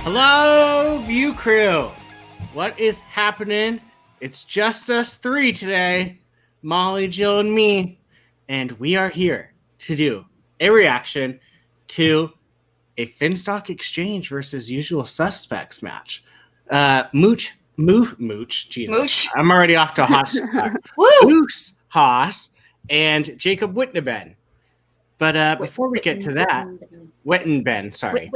Hello, View Crew. What is happening? It's just us three today, Molly, Jill, and me, and we are here to do a reaction to a Finstock Exchange versus Usual Suspects match. Mooch, Jesus. Mooch. I'm already off to a hot start. Moose Haas and Jacob Wittneben. But before we get to that, Wittneben, sorry.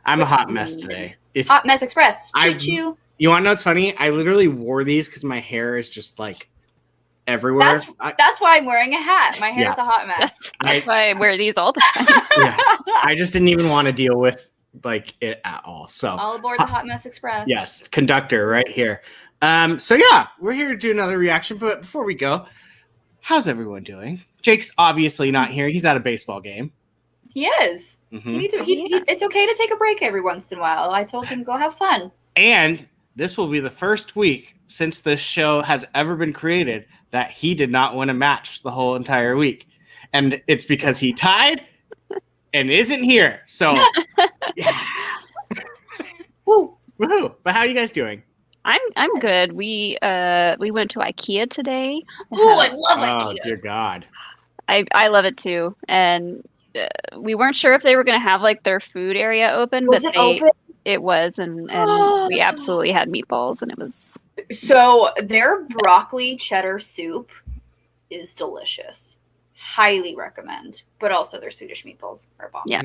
I'm a hot mess today. Hot Mess Express. Choo-choo. You want to know what's funny? I literally wore these because my hair is just like everywhere. That's why I'm wearing a hat. My hair is a hot mess. That's why I wear these all the time. Yeah, I just didn't even want to deal with like it at all. So all aboard the Hot Mess Express. Yes, conductor right here. So yeah, we're here to do another reaction. But before we go, how's everyone doing? Jake's obviously not here. He's at a baseball game. He is. Mm-hmm. He needs to, it's okay to take a break every once in a while. I told him go have fun. And this will be the first week since this show has ever been created that he did not win a match the whole entire week. And it's because he tied and isn't here. So, yeah. Woo. Woohoo. But how are you guys doing? I'm good. We went to IKEA today. Oh, I love IKEA. Oh, dear God. I love it too. And we weren't sure if they were going to have like their food area open, Was but it open? It was, and we absolutely had meatballs, and it was. So their broccoli cheddar soup is delicious. Highly recommend. But also their Swedish meatballs are bomb. Yeah,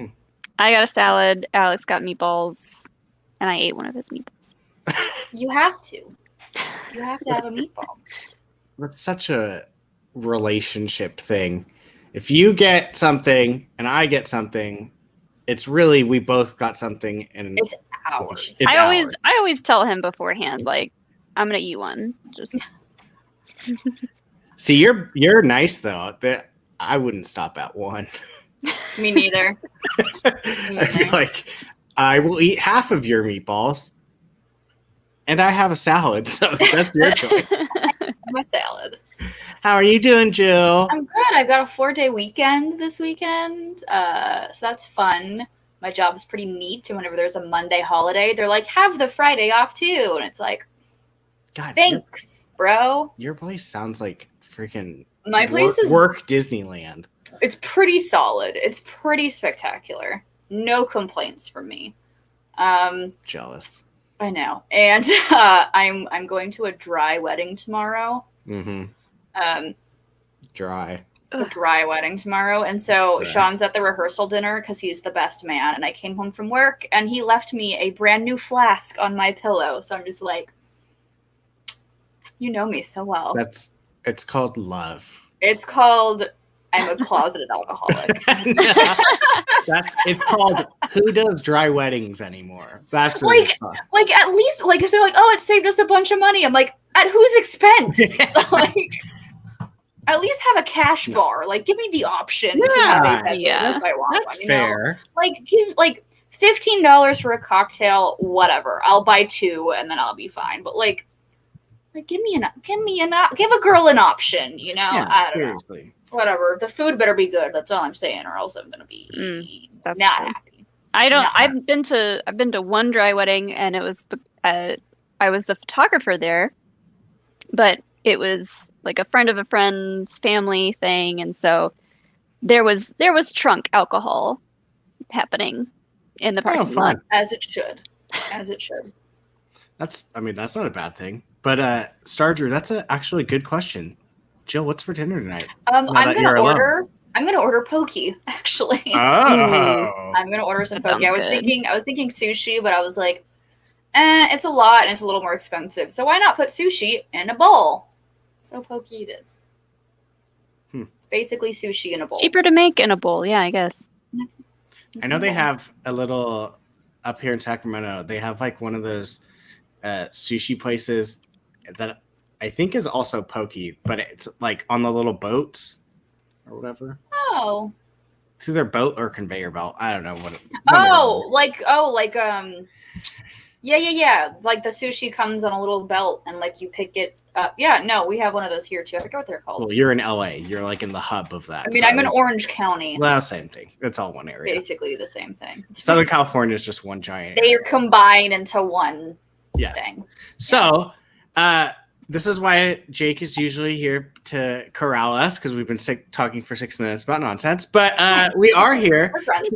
I got a salad. Alex got meatballs, and I ate one of his meatballs. You have to. You have to have a meatball. That's such a relationship thing. If you get something and I get something, it's really we both got something, and it's ours. I always tell him beforehand, like, I'm gonna eat one. Just see, you're nice though. That I wouldn't stop at one. Me neither. I feel like I will eat half of your meatballs, and I have a salad, so that's your choice. My salad. How are you doing, Jill? I'm good. I've got a 4-day weekend this weekend, so that's fun. My job is pretty neat, and whenever there's a Monday holiday, they're like, have the Friday off too, and it's like, God, thanks, bro. Your place sounds like freaking my place is work Disneyland. It's pretty solid. It's pretty spectacular. No complaints from me. Jealous. I know, and I'm going to a dry wedding tomorrow. Mm-hmm. Dry. A dry wedding tomorrow, and so Sean's at the rehearsal dinner because he's the best man, and I came home from work and he left me a brand new flask on my pillow, so I'm just like, you know me so well. It's called love. It's called I'm a closeted alcoholic. It's called who does dry weddings anymore? That's what like at least like if they're like, oh, it saved us a bunch of money, I'm like, at whose expense? Like, at least have a cash bar. Like, give me the option to have a beverage if I want that's one. Fair. Like, give like $15 for a cocktail, whatever. I'll buy 2 and then I'll be fine. But like give a girl an option. You know, Yeah, I don't seriously. know. Whatever. The food better be good. That's all I'm saying, or else I'm gonna be not happy. I've been to one dry wedding, and it was I was the photographer there, but it was like a friend of a friend's family thing, and so there was trunk alcohol happening in the parking lot, as it should. That's not a bad thing. But Starger, that's actually a good question. Jill, what's for dinner tonight? I'm gonna order poke, actually. Oh. I'm gonna order some poke. I was thinking sushi, but I was like, it's a lot and it's a little more expensive. So why not put sushi in a bowl? So poke it is. It's basically sushi in a bowl. Cheaper to make in a bowl, yeah, I guess. I know they have a little up here in Sacramento. They have like one of those sushi places that I think is also poke, but it's like on the little boats or whatever. Oh. It's either boat or conveyor belt. I don't know what. Yeah. Like the sushi comes on a little belt and like you pick it up. Yeah, no, we have one of those here too. I forget what they're called. Well, you're in LA. You're like in the hub of that. I mean, I'm in Orange County. Well, same thing. It's all one area. Basically the same thing. Southern California is just one giant They area. are combined into one thing. So, this is why Jake is usually here to corral us because we've been talking for 6 minutes about nonsense. But we are here We're friends.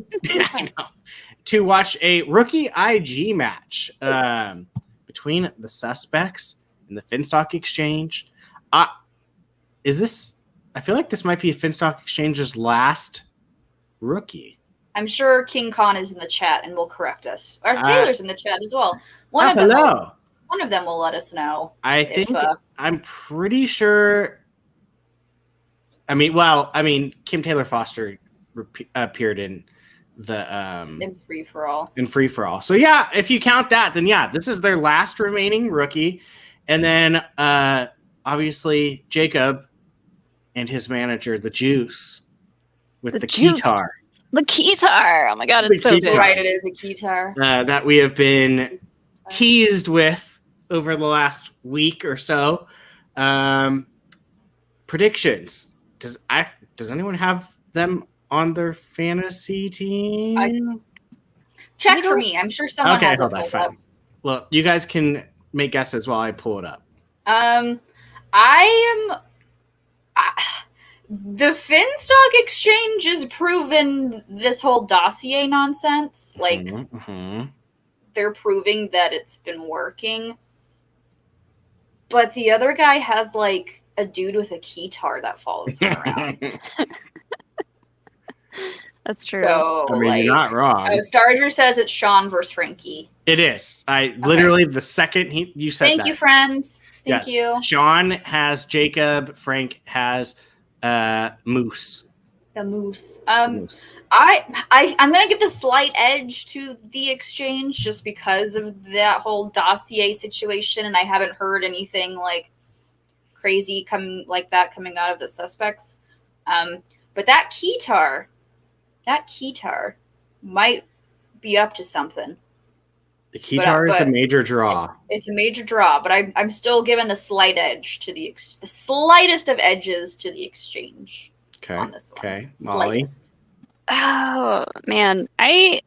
I know, to watch a rookie IG match between the Suspects and the Finstock Exchange. Is this? I feel like this might be Finstock Exchange's last rookie. I'm sure King Khan is in the chat and will correct us. Or Taylor's in the chat as well. One of them will let us know. I think I'm pretty sure. I mean, Kim Taylor Foster appeared in the in Free for All. In Free for All. So yeah, if you count that, then yeah, this is their last remaining rookie, and then obviously Jacob and his manager, the Juice, with the guitar. The keytar. Oh my god, it's so good. Right, it is a keytar. That we have been teased with over the last week or so. Predictions. Does anyone have them on their fantasy team? Check for me. I'm sure someone has it pulled up. Well, you guys can make guesses while I pull it up. The Finstock Exchange has proven this whole dossier nonsense. Like, they're proving that it's been working. But the other guy has, like, a dude with a keytar that follows him around. That's true. So, you're not wrong. Starger says it's Sean versus Frankie. It is. Literally the second you said Thank that. you, friends. Thank you. Sean has Jacob. Frank has Moose. The Moose. Moose. I'm gonna give the slight edge to the Exchange just because of that whole dossier situation, and I haven't heard anything like crazy coming out of the Suspects. But that keytar might be up to something. The keytar is a major draw. It's a major draw, but I'm still giving the slight edge to the slightest of edges to the Exchange. Okay. On this one. Okay. Molly. Slightest. Oh man, I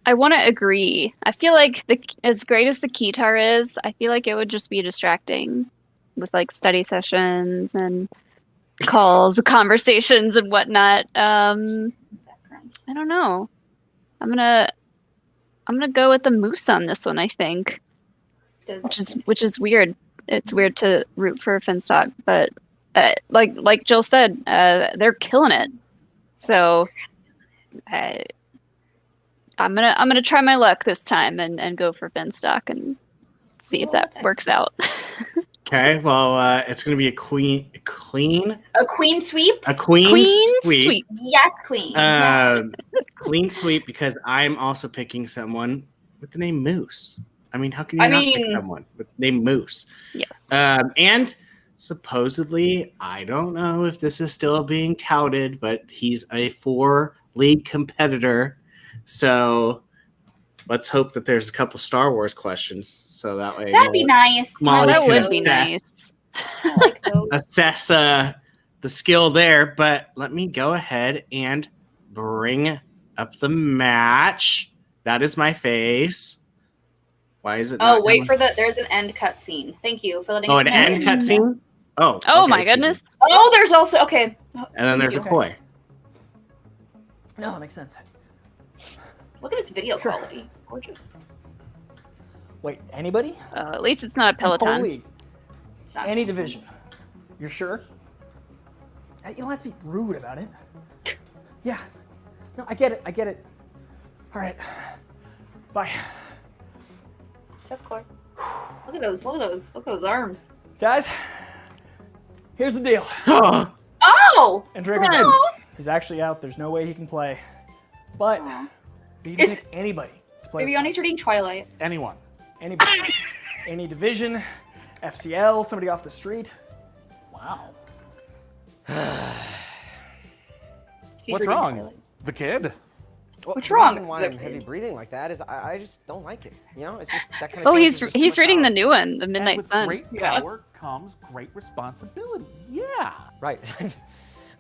want to agree. I feel like as great as the keytar is, I feel like it would just be distracting with like study sessions and calls, conversations, and whatnot. I don't know. I'm gonna go with the Moose on this one. I think, which is weird. It's weird to root for Finstock, but like Jill said, they're killing it. So I'm gonna try my luck this time and go for Finstock and see if that works out. Okay, well, it's gonna be a queen sweep. A queen sweep. Yes, queen. Clean sweep because I'm also picking someone with the name Moose. I mean, how can you not pick someone with the name Moose? Yes. And supposedly, I don't know if this is still being touted, but he's a 4-league competitor. So let's hope that there's a couple Star Wars questions. So that way, that'd be nice. That would be nice. I like those. Assess the skill there. But let me go ahead and bring up the match. That is my face. Why is it? Oh, wait for there's an end cutscene. Thank you for letting us know. An end cutscene? Oh. Okay, my goodness. Oh, there's also and then there's a koi. No, that makes sense. Look at this video quality. It's gorgeous. Wait, anybody? At least it's not a Peloton. Whole league. Any division. You're sure? You don't have to be rude about it. Yeah. No, I get it. All right. Bye. What's up, Corey? Look at those arms. Guys, here's the deal. Oh! And Dragon's is actually out. There's no way he can play. But you can pick anybody to play. Maybe Yanni's reading Twilight. Anyone. Anybody. Any division, FCL, somebody off the street. Wow. What's wrong? The kid? Well, What's the wrong? reason why I'm heavy breathing like that is I just don't like it. You know, it's just that kind of. Oh, he's reading the new one, The And Midnight with Sun. great power comes great responsibility. Yeah. Right.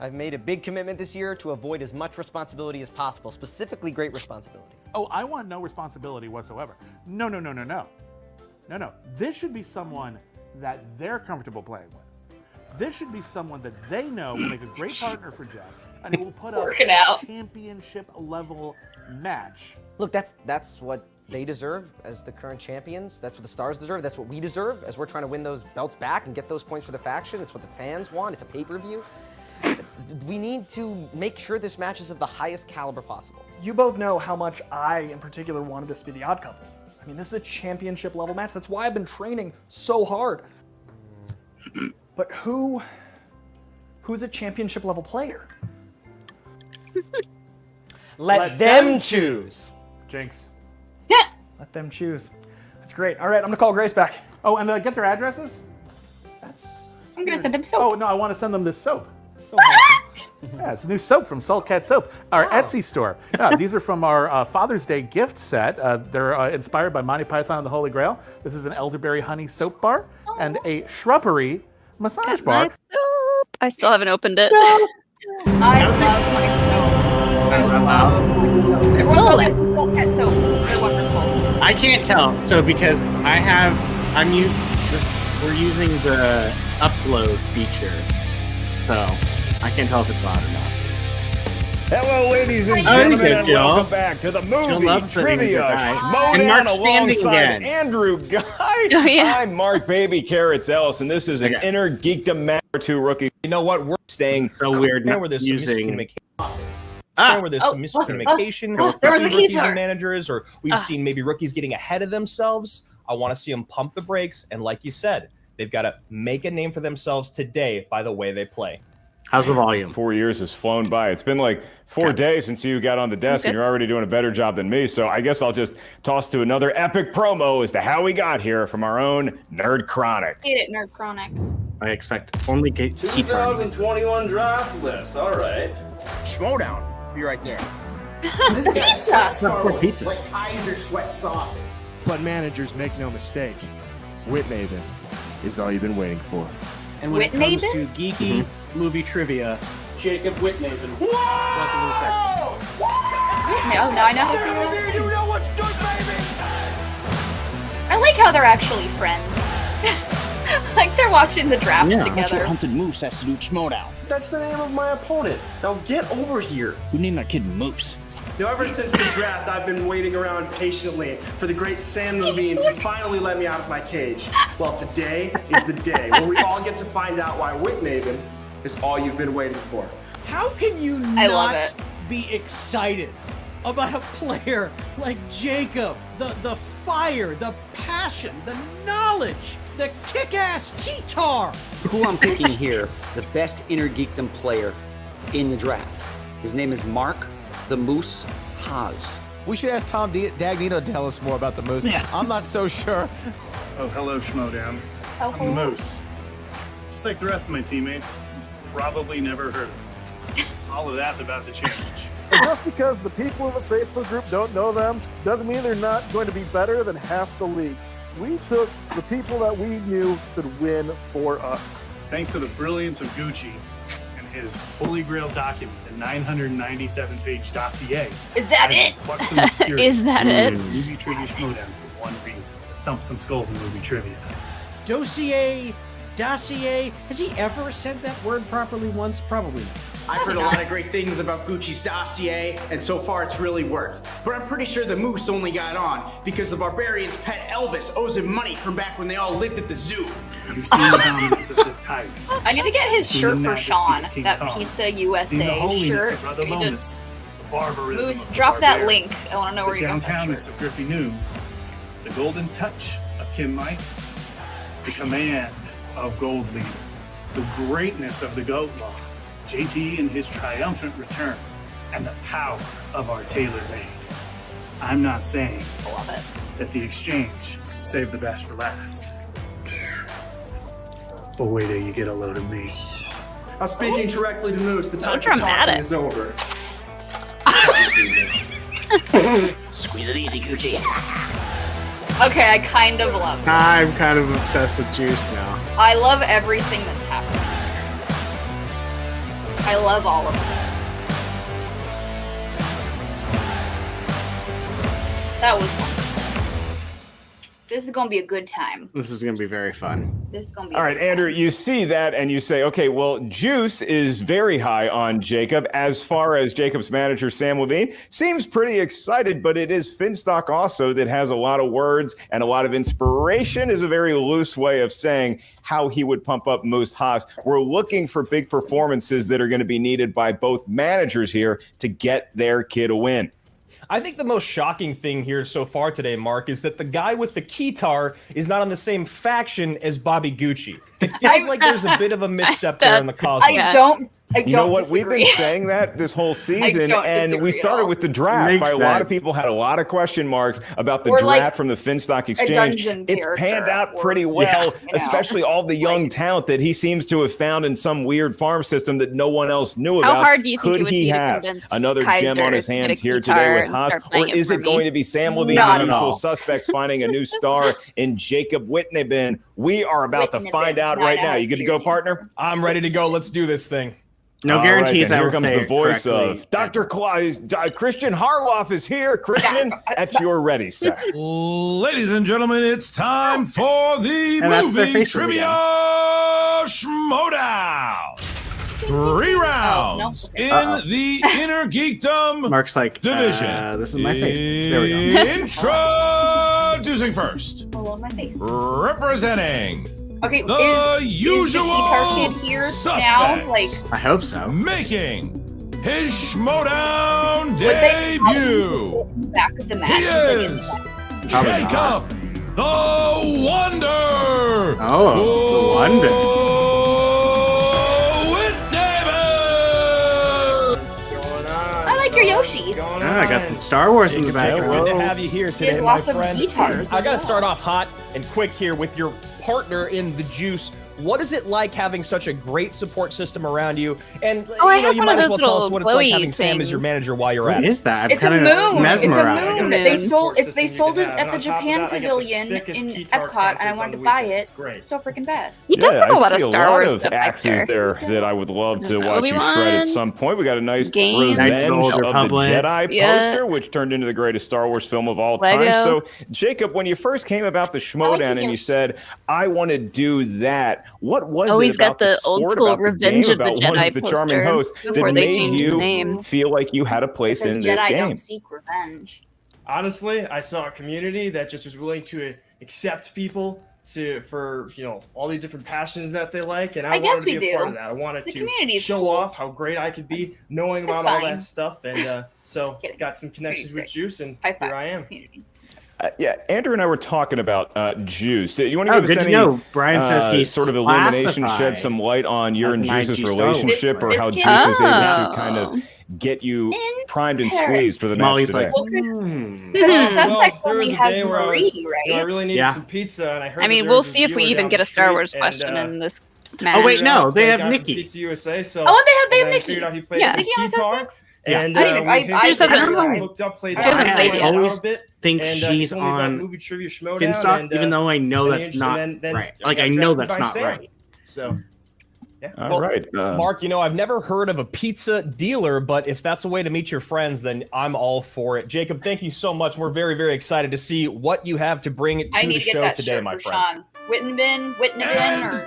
I've made a big commitment this year to avoid as much responsibility as possible, specifically great responsibility. Oh, I want no responsibility whatsoever. No. No. This should be someone that they're comfortable playing with. This should be someone that they know will make a great partner for Jeff, and it will put up Working a out. championship level match. Look, that's what they deserve as the current champions. That's what the Stars deserve. That's what we deserve as we're trying to win those belts back and get those points for the faction. It's what the fans want. It's a pay-per-view. We need to make sure this match is of the highest caliber possible. You both know how much I, in particular, wanted this to be the odd couple. I mean, this is a championship level match. That's why I've been training so hard. But who's a championship level player? Let them choose. Jinx. Let them choose. That's great. All right, I'm gonna call Grace back. Oh, and get their addresses? I'm gonna send him soap. Oh, no, I want to send them this soap. Yeah, it's a new soap from Salt Cat Soap, our Etsy store. Yeah, these are from our Father's Day gift set. They're inspired by Monty Python and the Holy Grail. This is an elderberry honey soap bar and a shrubbery massage bar. My soap. I still haven't opened it. I love my soap. I love my soap. Everyone Well, likes soap cat soap. They're wonderful. I can't tell. So because we're using the upload feature, so I can't tell if it's loud or not. Hello, ladies and Oh, there you gentlemen, go, and Jill. welcome back to the movie loves the trivia guy. And Schmoedown Mark's standing alongside again. Andrew Guy. Oh, yeah. I'm Mark Baby Carrots Ellis, and this is an Okay. inner geekdom match or two rookie. You know what? We're staying So weird Where not there's some using. miscommunication. Where there's some miscommunication there was the between rookies keys. and managers, or we've seen maybe rookies getting ahead of themselves. I want to see them pump the brakes, and like you said, they've got to make a name for themselves today by the way they play. How's the volume? 4 years has flown by. It's been like 4 days since you got on the desk, and you're already doing a better job than me. So I guess I'll just toss to another epic promo as to how we got here from our own Nerd Chronic. Hate it, Nerd Chronic. I expect only key terms. 2021 draft list. All right. Schmoedown. Be right there. This pizza. It's not for pizza. Like Kaiser sweat sausage. But managers, make no mistake, Wittneben is all you've been waiting for. And when it comes Wittneben? to geeky movie trivia, Jacob Wittneben. Oh, now I know how to say You know what's good, baby? I like how they're actually friends. Like they're watching the draft That's what together. Hunted Moose has to do with Schmoedown. That's the name of my opponent. Now get over here. Who named their kid Moose? Now, ever since the draft, I've been waiting around patiently for the great San Levine to finally let me out of my cage. Well, today is the day where we all get to find out why Wittneben is all you've been waiting for. How can you I love not it. be excited about a player like Jacob? The fire, the passion, the knowledge, the kick-ass guitar. Who I'm picking here, the best inner geekdom player in the draft. His name is Mark the Moose Haas. We should ask Tom Dagnino to tell us more about the Moose. I'm not so sure. Oh, hello, Schmoedown. Oh, I'm the Moose. Just like the rest of my teammates, probably never heard of them. All of that's about to change. Just because the people in the Facebook group don't know them doesn't mean they're not going to be better than half the league. We took the people that we knew could win for us. Thanks to the brilliance of Gucci and his Holy Grail document, the 997-page dossier. Is that it? Is that it? Movie Trivia Schmoedown for one reason. Thump some skulls in movie trivia. Dossier. Has he ever said that word properly once? Probably not. I've heard a lot of great things about Gucci's dossier, and so far it's really worked. But I'm pretty sure the Moose only got on because the Barbarian's pet Elvis owes him money from back when they all lived at the zoo. You've seen the dominance of the tiger. I need to get his Seen shirt the for majesty Sean. of King That Kong. Pizza Seen the USA holiness shirt. of Brother I need to- Lomas. The barbarism Moose, of the drop that barbarian. link. I want to know where The you got that downtownness shirt. of Griffey News, the golden touch of Kim Mikes, the command of Gold Leader, the greatness of the Goat Law, JT and his triumphant return, and the power of our tailor-made. I'm not saying I love it. that the exchange saved the best for last. But wait till you get a load of me. Now, speaking directly to Moose, the time for dramatic. talking is over. It's every season. Squeeze it easy, Gucci. Okay, I kind of love it. I'm kind of obsessed with Juice now. I love everything that's happening here. I love all of this. That was wonderful. This is gonna be a good time. This is gonna be very fun. This is gonna be All right, Andrew, you see that and you say, okay, well, Juice is very high on Jacob. As far as Jacob's manager, Sam Levine, seems pretty excited, but it is Finstock also that has a lot of words and a lot of inspiration, is a very loose way of saying how he would pump up Moose Haas. We're looking for big performances that are going to be needed by both managers here to get their kid a win. I think the most shocking thing here so far today, Mark, is that the guy with the keytar is not on the same faction as Bobby Gucci. It feels like there's a bit of a misstep there in the cosmos. I don't You know what? disagree. We've been saying that this whole season, don't and we disagree started at all. with the draft. Makes By a lot of sense. people had a lot of question marks about the Or draft like from the Finstock Exchange. dungeon It's panned character out or- pretty well, you know, especially all the young talent that he seems to have found in some weird farm system that no one else knew How about. hard do you think Could it would he be to have convince another gem Kaiser on his to get a hands here guitar today with and Haas, start playing or it is for it going me? to be Sam Levine Not and the at usual all. suspects finding a new star in Jacob Wittneben? We are about to Wittneben. find out Now I right know now. how to You good say to go, your name. partner? I'm ready to go. Let's do this thing. No All guarantees right, then. I Here will comes say the voice correctly. of Dr. Christian Harloff is here. Christian, at your ready, sir. Ladies and gentlemen, it's time for the And that's their movie faces trivia Schmoedown. 3 rounds in the Inner Geekdom Mark's like, division. this is my face. There we go. Introducing first, I love my face. representing Okay, the is the usual guitar kid here now? suspects. Like, I hope so. Making his Schmoedown would they debut. in the back of the match? He Just like in is the- Probably Jacob the Wonder. Oh, the wonder. I like your Yoshi. Ah, I got the Star Wars in the background. Good to have you here today, He has my lots of friend. guitars I as got to well. start off hot and quick here with your partner in the juice. What is it like having such a great support system around you? And I you know, have you one might of as well those tell us little what it's like glowy having Sam as your things. manager while you're What at it. is that? I'm It's a kinda moon. It's a mesmerized. moon. Moon. They sold System they you sold can it have. at And the on top of Japan that, I get the Pavilion sickest in guitar Epcot, and I concerts wanted on to the buy weekend. it. It's great. So freaking bad. He does have a lot of see Star a lot Wars of stuff back axes there. there that I would love to There's watch you shred at Obi-Wan, some point. We got a nice Game. Knights of the Revenge Old of the Republic. Jedi Yeah. poster, which turned into the greatest Star Wars film of all Lego. time. So, Jacob, when you first came about the Schmoedown his and you Yoshi. said, I want to do that, what was Oh, it he's about got the sport, old school about the Revenge game, of the about one Jedi of the charming poster hosts that before they made changed his you name. feel like you had a place Because in this Jedi game? don't seek revenge. Honestly, I saw a community that just was willing to accept people for all these different passions that they like, and I I guess wanted to be we a part do. of that. I wanted The to community is show cool. off how great I could be, knowing They're about all fine. that stuff, and so Kidding. got some connections with Great. Juice, and High five. here I am. Community. Yeah, Andrew and I were talking about Juice. You want to Oh, give us good to any know. Brian says he's sort of illumination, classified shed some light on your as and an Juice's IG Star relationship, or This how kid- Juice is able Oh. to kind of get you In primed and Paris. squeezed for the match Molly's today? like, The Well, suspect there was only a has day where I Marie, was- right? I really needed Yeah. some pizza, and I heard. I mean, that we'll there was a see if we dealer even down get the a Star street, Wars and, question in this match. Oh, wait, no, they the have guy from Nikki. Pizza USA, so Oh, and they have and I Nikki. figured out he played Yeah. some Nikki on the guitar, suspects? Yeah. and I didn't even- we I hit just it, haven't- and I looked up, played She hasn't the played game, yet. out always a bit, think and, she's he told me about on movie trivia Schmoedown, Finstock, and, even though I know and that's he- not then right. I Like, got I know drafted that's by not Sam. right. So All right, Mark, I've never heard of a pizza dealer, but if that's a way to meet your friends, then I'm all for it. Jacob, thank you so much. We're very, very excited to see what you have to bring I to need the to get show that today, shirt my for friend. Sean. Wittneben, And or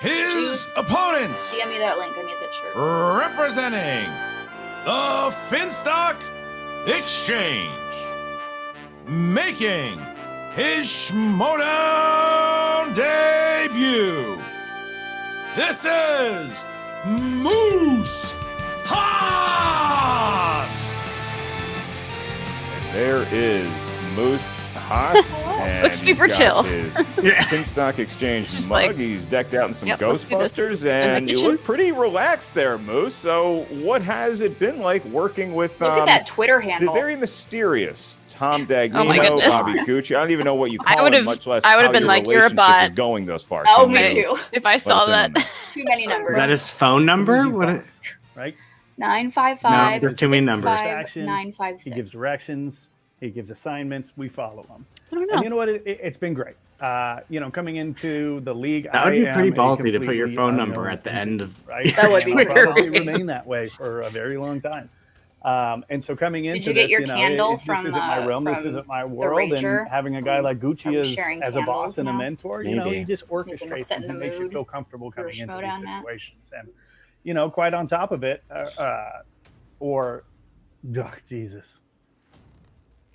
his Juice. opponent, DM me that link. I need that shirt. representing the Finstock Exchange, making his Schmoedown debut. This is Moose Haas. there is Moose Haas. and Looks super he's got chill. His Finstock Exchange Just mug. like, He's decked out in some yep, let's do this. Ghostbusters, In and the you kitchen. look pretty relaxed there, Moose. So, what has it been like working with Look at that Twitter the handle. very mysterious Tom Dagnino, Oh my goodness. Bobby Gucci? I don't even know what you I call would've- him, much less I would've how been your like, "You're a relationship bot." is going thus far. Oh, Can me you too. If I let saw us in on that. Too many numbers. Is that his phone number? What? Right? 955. No, there's too many numbers. 956. He gives directions. He gives assignments. We follow him. I don't know. And you know what? It's been great. Coming into the league, That would be pretty I am a ballsy to put your completely phone number unknown at the end of. right? That would be And I'll weird. probably remain that way for a very long time. And so coming into Did you get this, your candle this from, isn't my realm, this from isn't my the world, Rager? and having a guy like Gucci Are we as sharing a boss candles and a now? mentor, he Maybe. just Make them orchestrates set in and the makes you mood feel comfortable for a coming into Schmoedown these match. situations. And quite on top of it, Jesus.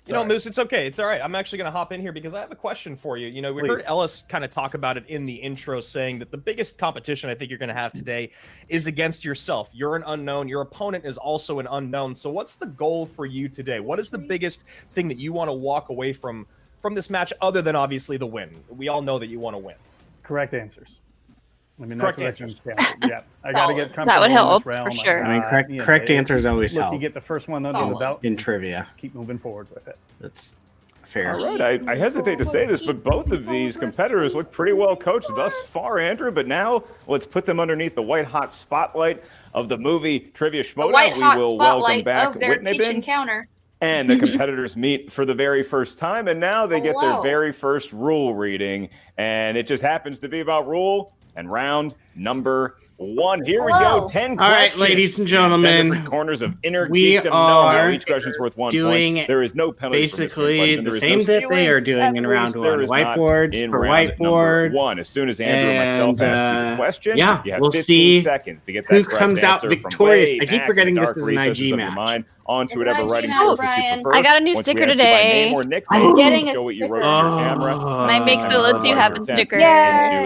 Moose, it's okay. It's all right. I'm actually going to hop in here because I have a question for you. We Please. heard Ellis kind of talk about it in the intro, saying that the biggest competition I think you're going to have today is against yourself. You're an unknown. Your opponent is also an unknown. So what's the goal for you today? What is the biggest thing that you want to walk away from this match, other than obviously the win? We all know that you want to win. Correct answers. I mean, Correct that's answers. what I can stand. Yeah, I got to get comfortable. That would in help, this realm. for sure. I mean, correct answers always look, help. You get the first one under Solid. the belt In trivia. Keep moving forward with it. That's fair. All right, I hesitate to say this, but both of these competitors look pretty well coached thus far, Andrew. But now let's put them underneath the white-hot spotlight of the movie Trivia The Schmoedown. white We hot will welcome spotlight back of their kitchen Wittneben. counter. And the competitors meet for the very first time, and now they get their Hello. very first rule reading. And it just happens to be about rule and round number 1. Here we Hello. go. 10 All right, questions. ladies and 10 gentlemen, different corners of inner we geekdom. are No, each question's worth 1 doing point. There is no penalty for missing a basically question. the There is same no that they stealing. are doing At in round least there one. is not Whiteboards in for round number whiteboard. 1. As soon as Andrew and myself ask you the question, yeah, you have we'll 15 see seconds to get that who correct comes out answer victorious. From way I keep back forgetting in the this dark is an recesses IG of your match. mind onto It's whatever an IG writing match, surface Brian. you prefer. I got a new Once we sticker ask you by today. name or nickname, I'm getting a show what you sticker. wrote on your camera. My makes it lets you have a sticker. Into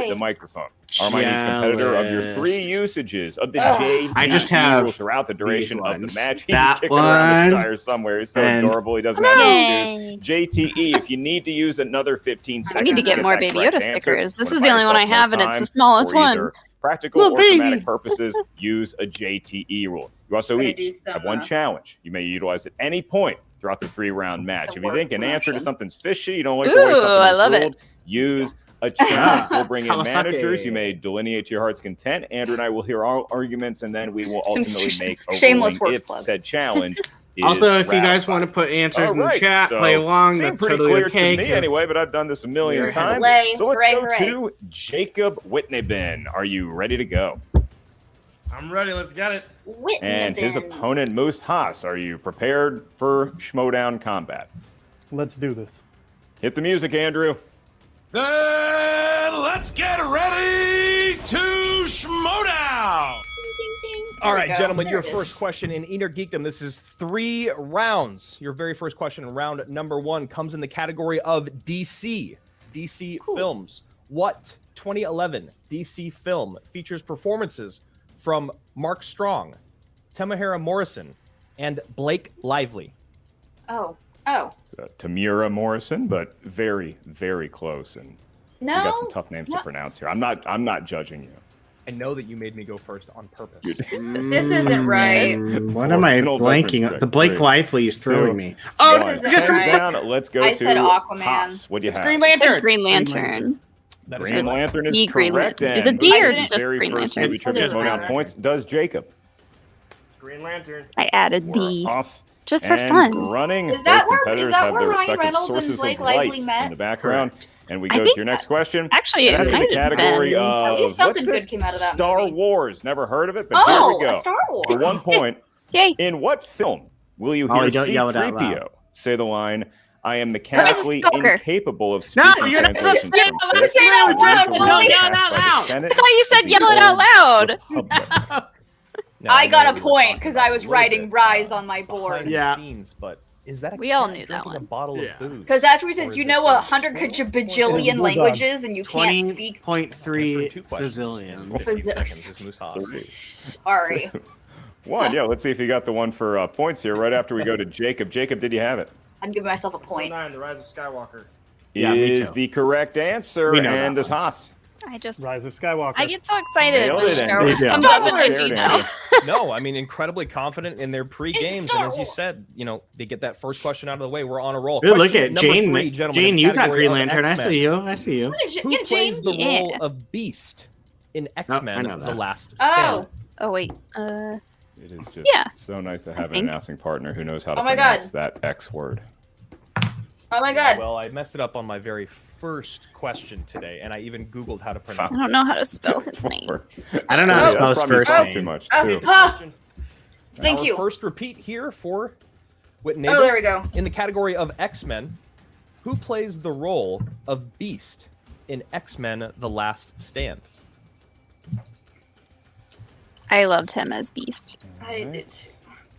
Yay. the microphone. Our minute competitor of your 3 Jealous. usages of the Ugh. JT I just have rule throughout the duration these of the ones. match. He's That kicking around the one. tire somewhere. He's so And- adorable. He doesn't have to Yay. choose. JTE, if you need to use another 15 I seconds need to get more that Baby correct Yoda answer, stickers. This wanna is buy the only one I yourself more have, and it's time the smallest for one. either practical Little or thematic baby. purposes, use a JTE rule. You also Gonna each do some, have one challenge. You may utilize at any point throughout the 3-round match. Some If you think an work answer to promotion. something's fishy, you don't like the way Ooh, something I is love it. ruled, use a challenge. We'll bring in Kawasaki. managers. You may delineate to your heart's content. Andrew and I will hear our arguments, and then we will Some ultimately make a shameless ruling work if plug. said challenge is Also, if you guys ratified. want to put answers All in the right, chat, so play along, seemed that's pretty totally clear okay. to me anyway, but I've done this a million We're times. Hooray, So let's hooray, go hooray. to Jacob Wittneben. Are you ready to go? I'm ready. Let's get it. And his Wittneben. opponent, Moose Haas. Are you prepared for Schmoedown combat? Let's do this. Hit the music, Andrew. Then let's get ready to Schmoedown. All right, we go. gentlemen, There your it is. first question in Inner Geekdom. This is 3 rounds. Your very first question in round number 1 comes in the category of DC. DC films. What 2011 DC film features performances from Mark Strong, Tamahara Morrison, and Blake Lively? Oh. Tamira Morrison, but very, very close. And No. you got some tough names to pronounce here. I'm not judging you. I know that you made me go first on purpose. This isn't right. What am I Original blanking? difference, The Blake Three, Lively is throwing two, me. Oh, one. this isn't Hands right. down. Let's go I to said Aquaman. Haas. What do you have? Green Lantern. Green Lantern. That is Green correct. Lantern is D Green correct. Lantern. Is and it D or Moose's is it just very Green first Lantern? movie trivia Doesn't Schmoedown matter. points does Jacob. Green Lantern. I added We're D. off Just for and fun. running. Is that Both where- competitors is that have where their Ryan respective Reynolds and sources Blake of light Lively met? in the background. And we I go to think your next question. Actually, And it that's in might the have category been. of At least something what's this? good came out of that Star movie. Wars. Never heard of it, but Oh, here we a go. Star Wars. For 1 point, Yay. in what film will you Molly, hear don't yell it out loud. C-3PO say the line, "I am mechanically Skywalker. incapable of No, speaking you're not translations supposed to from I'm gonna say that out loud, Sith, Molly. Yell it out by the loud. Senate I thought you said of the yell it out Old loud. Republic." Now, I know got a we were point talking because about I it a was little writing bit, Rise on my board. behind the Yeah. scenes, but is that a We all cat knew that drinking one. a bottle Yeah. of booze? Because that's where he Or says, is you it know, a 100 Bulldog. languages and you can't speak. 20.3 Two questions. bazillion. 15 Physics. seconds is Moose Haas. Sorry. One, yeah. Let's see if you got the one for points here. Right after we go to Jacob. Jacob, did you have it? I'm giving myself a point. 9, The Rise of Skywalker. Yeah, me Is too. the correct answer, We know and that does Haas. I just Rise of Skywalker. I get so excited Nailed when it, Star and Wars you comes did. up with Scared, IG Andy. now. No, I mean incredibly confident in their pre-games, Star and as you Wars. said, they get that first question out of the way. We're on a roll. Good, look Question at number Jane. 3, gentlemen, Jane, in you got category Green of Lantern. I X-Men. see you. I see you. Who Yeah, plays Jane. the Yeah. role of Beast in X-Men: know The that. Last Oh. Stand? Oh wait. It is just so nice to have an announcing partner who knows how to pronounce that X word. Oh my god. Well, I messed it up on my very first question today, and I even Googled how to pronounce I don't know how to spell his name. I don't know how to spell his first name. Too much. Thank you. First repeat here for Wittneben. Oh, there we go. In the category of X-Men, who plays the role of Beast in X-Men: The Last Stand? I loved him as Beast. I did.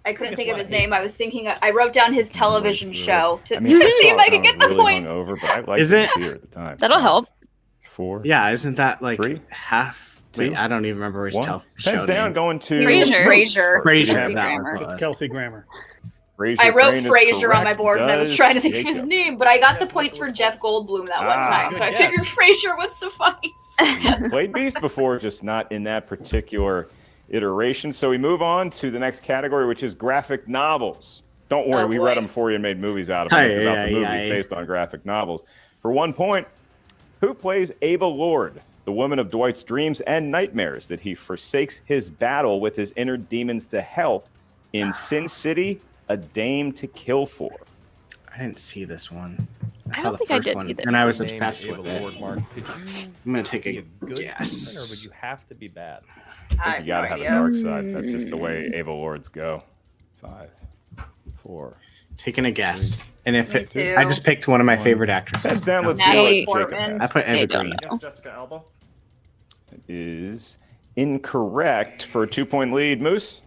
I couldn't think of his name. I was thinking. I wrote down his television show to, I mean, to see if I could get the points. Hungover, but I liked Is it- beer at the time. That'll help. 4. Yeah, isn't that like 3, half? Wait, 2, I don't even remember his 1. show Pens down, name. going to Frasier. Frasier. It's Kelsey Grammer. I wrote Brain is Frasier on my correct. board and I was Does trying to think of his Jacob. name, but I got the points for Jeff Goldblum that one time, so I figured Frasier would suffice. Played Beast before, just not in that particular iteration. So we move on to the next category, which is graphic novels. Don't worry, we read them for you and made movies out of them. It's about the movies based on graphic novels. For 1 point, who plays Ava Lord, the woman of Dwight's dreams and nightmares that he forsakes his battle with his inner demons to help in Sin City, A Dame to Kill For? I didn't see this one. I saw don't the think I first did one, either. and I was Name obsessed Ava with it. Lord, Mark. Could you I'm gonna take be a a good person, or guess. would you have to be bad? I think you gotta have a dark side. That's just the way Ava Lords go. 5, 4. Taking a guess, and if Me it, too. I just picked one of my favorite actresses. Heads down. Let's see Natalie what Jacob Portman. has. I put I Eva don't Green. know. Jessica Alba. Is incorrect for a 2-point lead. Moose?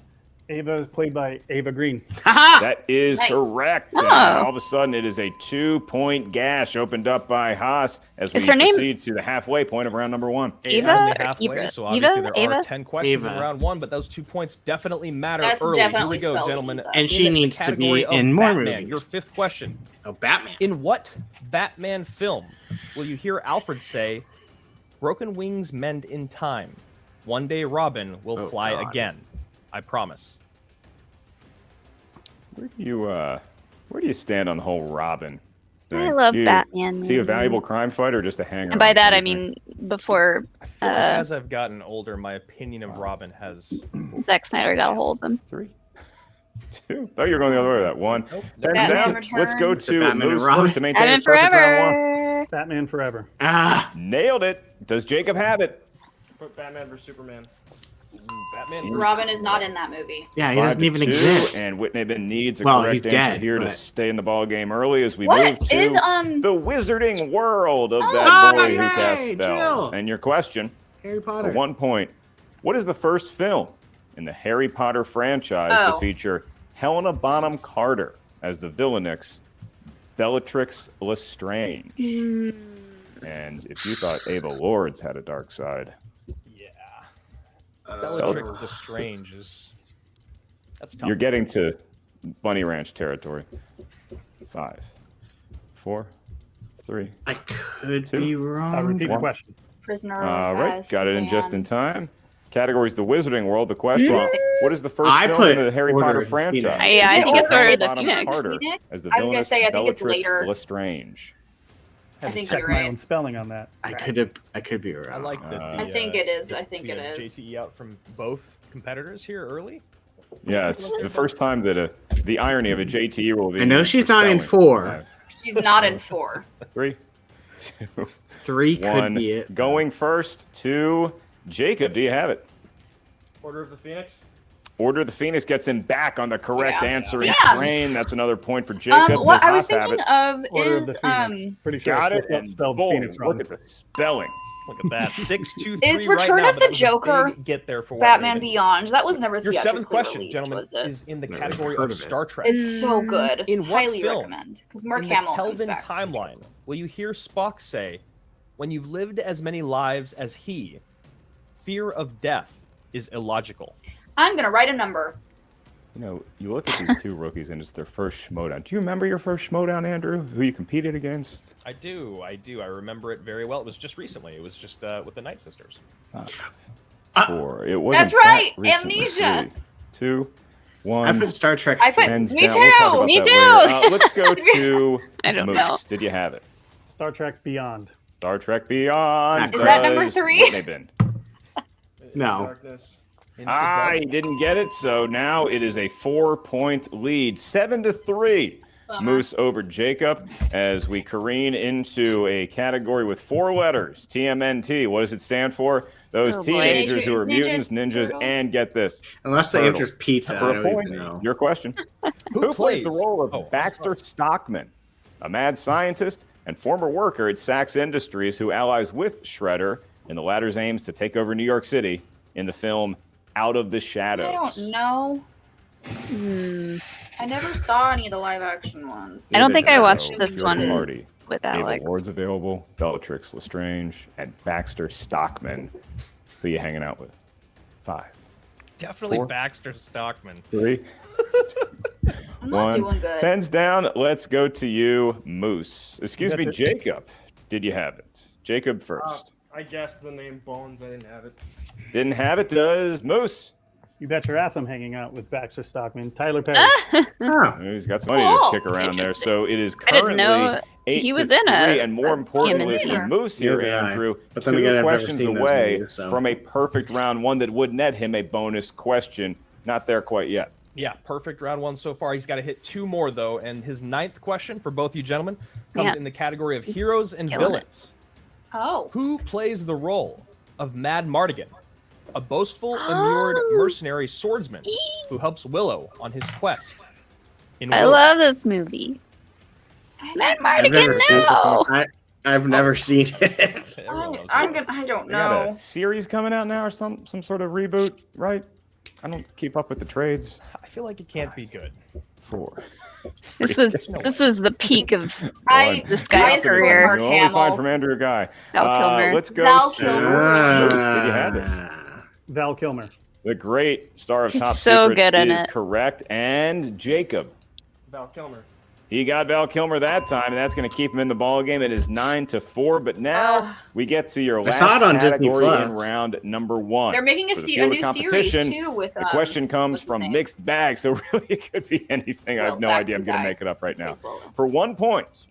Ava is played by Ava Green. That is Nice. correct. And all of a sudden, it is a 2-point gash opened up by Haas as we Is her name- proceed to the halfway point of round number 1. It's Eva? only halfway, Eva? so obviously Eva? there are Eva? 10 questions in Eva. round 1, but those 2 points definitely matter That's early. Here definitely we go, spelled gentlemen. Eva. And she In the needs to be category of in more Batman, movies. Your 5th question. Oh, Batman. In what Batman film will you hear Alfred say, "Broken wings mend in time. One day Robin will fly God. again. I promise." Where do you stand on the whole Robin thing? I love You- Batman. Is he a valuable crime fighter or just a hanger? And by that I mean before I feel like as I've gotten older, my opinion of Robin has... Zack Snyder got a hold of him. 3, 2. Thought you were going the other way with that. 1. Nope. Pens Batman down. Returns. Let's go It's the to Batman and Moose Robin. first to maintain Batman his perfect round 1. forever. Batman Forever. Nailed it. Does Jacob have it? Put Batman vs Superman. Batman. Robin is not in that movie. Yeah, he 5 doesn't to even 2, exist. And Wittneben needs a Well, correct he's answer dead, here to but- stay in the ball game early as we What move to is the wizarding world of that boy who casts yay, spells. Jill. And your question, Harry for Potter. 1 point, what is the first film in the Harry Potter franchise to Oh. feature Helena Bonham Carter as the villainess Bellatrix Lestrange? And if you thought Ava Lords had a dark side, Bellatrix Lestrange is... That's tough. you're getting to Bunny Ranch territory. 5, 4, 3. I could 2. be Repeat wrong. the question. Prisoner All of right, got it in just in Azkaban. time. Categories: the Wizarding World. The question: what is the first I film put in the Harry Order Potter of the Phoenix. franchise? Yeah, I think it's Order Order of the Bonham Phoenix. Carter Phoenix? as the I was gonna villainess say, I think it's Bellatrix later. Lestrange. Had to think check you're my right. own spelling on that. I could be wrong. I like that. I think it is. I think we it had is. JTE out from both competitors here early. Yeah, it's the first time that the irony of a JTE rule. I know she's not in 4. She's not in 4. 3, 2, 3 could 1. be it. Going first to Jacob. Do you have it? Order of the Phoenix. Order of the Phoenix gets him back on the correct Yeah. answering Damn. train. That's another point for Jacob. What Does I was Haas have thinking it? of Order of is the Phoenix. Pretty sure Got it. it's And spelled boom, Phoenix wrong. look at the spelling. Look at that. 6-2-3 Is right Return now, of but the that was a Joker big get there for Batman Wittneben. Beyond. That was never Your theatrically 7th question, released, gentlemen, was it? is in the Never category heard of of it. Star Trek. It's so good. In what Highly film? recommend. Because Mark In the Hamill comes Kelvin back. timeline, will you hear Spock say, "When you've lived as many lives as he, fear of death is illogical"? I'm gonna write a number. You know, you look at these two rookies and it's their first Schmoedown. Do you remember your first Schmoedown, Andrew? Who you competed against? I do. I remember it very well. It was just recently. It was just with the Night Sisters. 4. It wasn't That's right, that recently. Amnesia. 3, 2, 1. I put Star Trek. I put Hands me down. too. We'll talk about Me that too. later. Let's go to I don't Moose. know. Did you have it? Star Trek Beyond. Star Trek Beyond. Is that number does 3? Wittneben. No. Darkness. He didn't get it, so now it is a 4-point lead, 7-3. Moose over Jacob as we careen into a category with 4 letters. TMNT. What does it stand for? Those teenagers who are mutants, ninjas, and get this. Unless the turtles. answer's pizza, For I a don't point, even know. your question. Who plays the role of Baxter Stockman, a mad scientist and former worker at Saks Industries who allies with Shredder in the latter's aims to take over New York City in the film Out of the Shadows? I don't know. I never saw any of the live action ones. I don't think I watched this one Party. with Ava Alex. Ward's available, Bellatrix Lestrange, and Baxter Stockman. Who you hanging out with? 5. Definitely 4, Baxter Stockman. 3, I'm not 1. doing good. Pens down. Let's go to you, Moose. Excuse me, Jacob. Did you have it? Jacob first. I guessed the name Bones. I didn't have it. Didn't have it. Does Moose? You bet your ass I'm hanging out with Baxter Stockman. Tyler Perry. He's got some money to kick around there. So it is I didn't currently know 8 he to was 3, in a and more importantly TMNT. for Moose here, Neither did I. Andrew, But then 2 again, I've never questions seen those away movies, so. from a perfect round 1 that would net him a bonus question. Not there quite yet. Yeah, perfect round 1 so far. He's got to hit 2 more, though. And his 9th question for both you gentlemen comes in the category of heroes and villains. Oh. Who plays the role of Mad Mardigan, a boastful, immured mercenary swordsman who helps Willow on his quest? I love this movie. Mad Mardigan, no! I've never seen it. I don't They got a know. series coming out now or some sort of reboot, right? I don't keep up with the trades. I feel like it can't be good. 4. This was the peak of this One. guy's career. You only find from Andrew Guy. Val Kilmer. Let's go Val to Kilmer. Moose. Did you have this? Val Kilmer. The great star of He's Top so Secret good in is it. correct. And Jacob. Val Kilmer. He got Val Kilmer that time, and that's going to keep him in the ball game. It is 9-4. But now we get to your last saw it on Disney category Plus. in round number 1. They're making a For the new field of series, competition, too, with, the question comes from mixed bag, so really it could be anything. I have no idea. I'm going to make it up right now. For 1 point,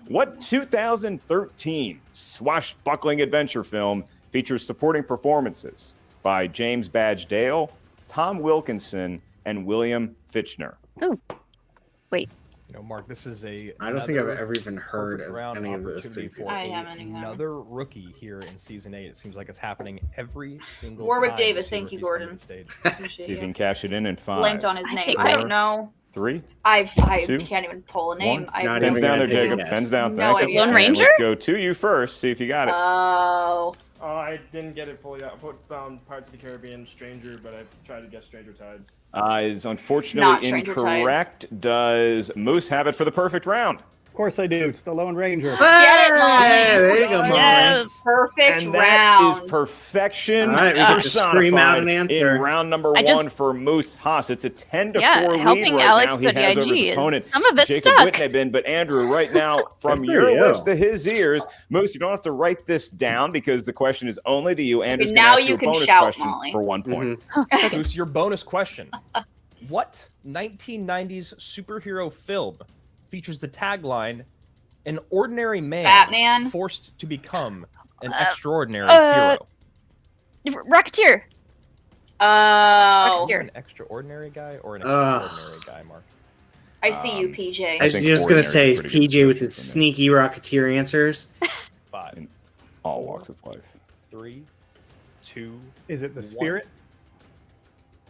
what 2013 swashbuckling adventure film features supporting performances by James Badge Dale, Tom Wilkinson, and William Fichtner? Oh, wait. You know, Mark, this is a. I don't think I've ever even heard of round any of those opportunity three for I haven't either. another rookie here in season 8. It seems like it's happening every single Warwick time. Davis, we see thank you, rookies come Gordon. to the stage. Appreciate See if you you. can cash it in 5. Blanked on his name. I I don't know. 3. I 2, can't even pull a name. 1. I Not Pens even down there, gonna take a Jacob. guess. Pens down. No Thank you. idea. Lone And Ranger? Let's go to you first. See if you got it. Oh. Oh, I didn't get it fully. I put down Parts of the Caribbean, Stranger, but I tried to guess Stranger Tides. It's Not unfortunately Stranger incorrect. Does Moose have it for the perfect round? Of course I do. It's the Lone Ranger. Get it, Molly. There you go, Molly. Yes. Perfect And that round. is perfection All right, we get to scream out an personified answer. in round number I 1 just- for Moose Haas. It's a 10-4 Yeah, lead helping right Alex now. He study has over IG his is- opponent, some of it's Jacob stuck. Wittneben. But Andrew, right now, from Good your for you. lips to his ears, Moose, you don't have to write this down because the question is only to you. Andrew's now going to you ask can you a bonus shout, question Molly. for 1 point. Bruce, your bonus question. What 1990s superhero film features the tagline, "An ordinary man Batman? forced to become an extraordinary uh, hero"? Rocketeer. Oh. An extraordinary guy or an extraordinary guy, Mark? I see you, PJ. I was think just going ordinary to say is pretty good PJ with description his for me. sneaky Rocketeer answers. 5, In all walks of life. 3, 2. Is it the 1. Spirit?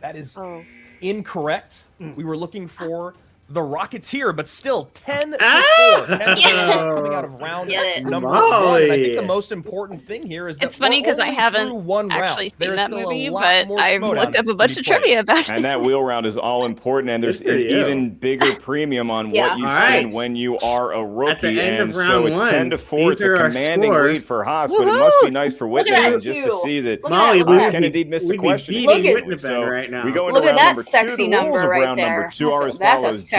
That is Oh. incorrect. We were looking for the Rocketeer, but still 10-4. Ah! 10-4 coming out of round Get it. number 1. And I think Molly. the most important thing here is that It's funny because because I haven't one round. actually There seen is that still a movie, lot but more I've Schmoedown looked up a to bunch be of played. trivia about it. And that wheel round is all important, and there's Good for an you. even bigger premium on Yeah. what you All spend right. when you are a rookie. At the end of and so round it's one, 10-4. It's these a are our commanding scores. lead for Haas, but it must be Woohoo! nice for Look at that, Wittneben just to too. see that Look at Molly, that, we look Haas at would Kennedy missed the we'd be question. beating Look at- Wittneben So right now. we go into Look at round that number 2. sexy The rules number of right round number there. 2 are as That's a follows. sexy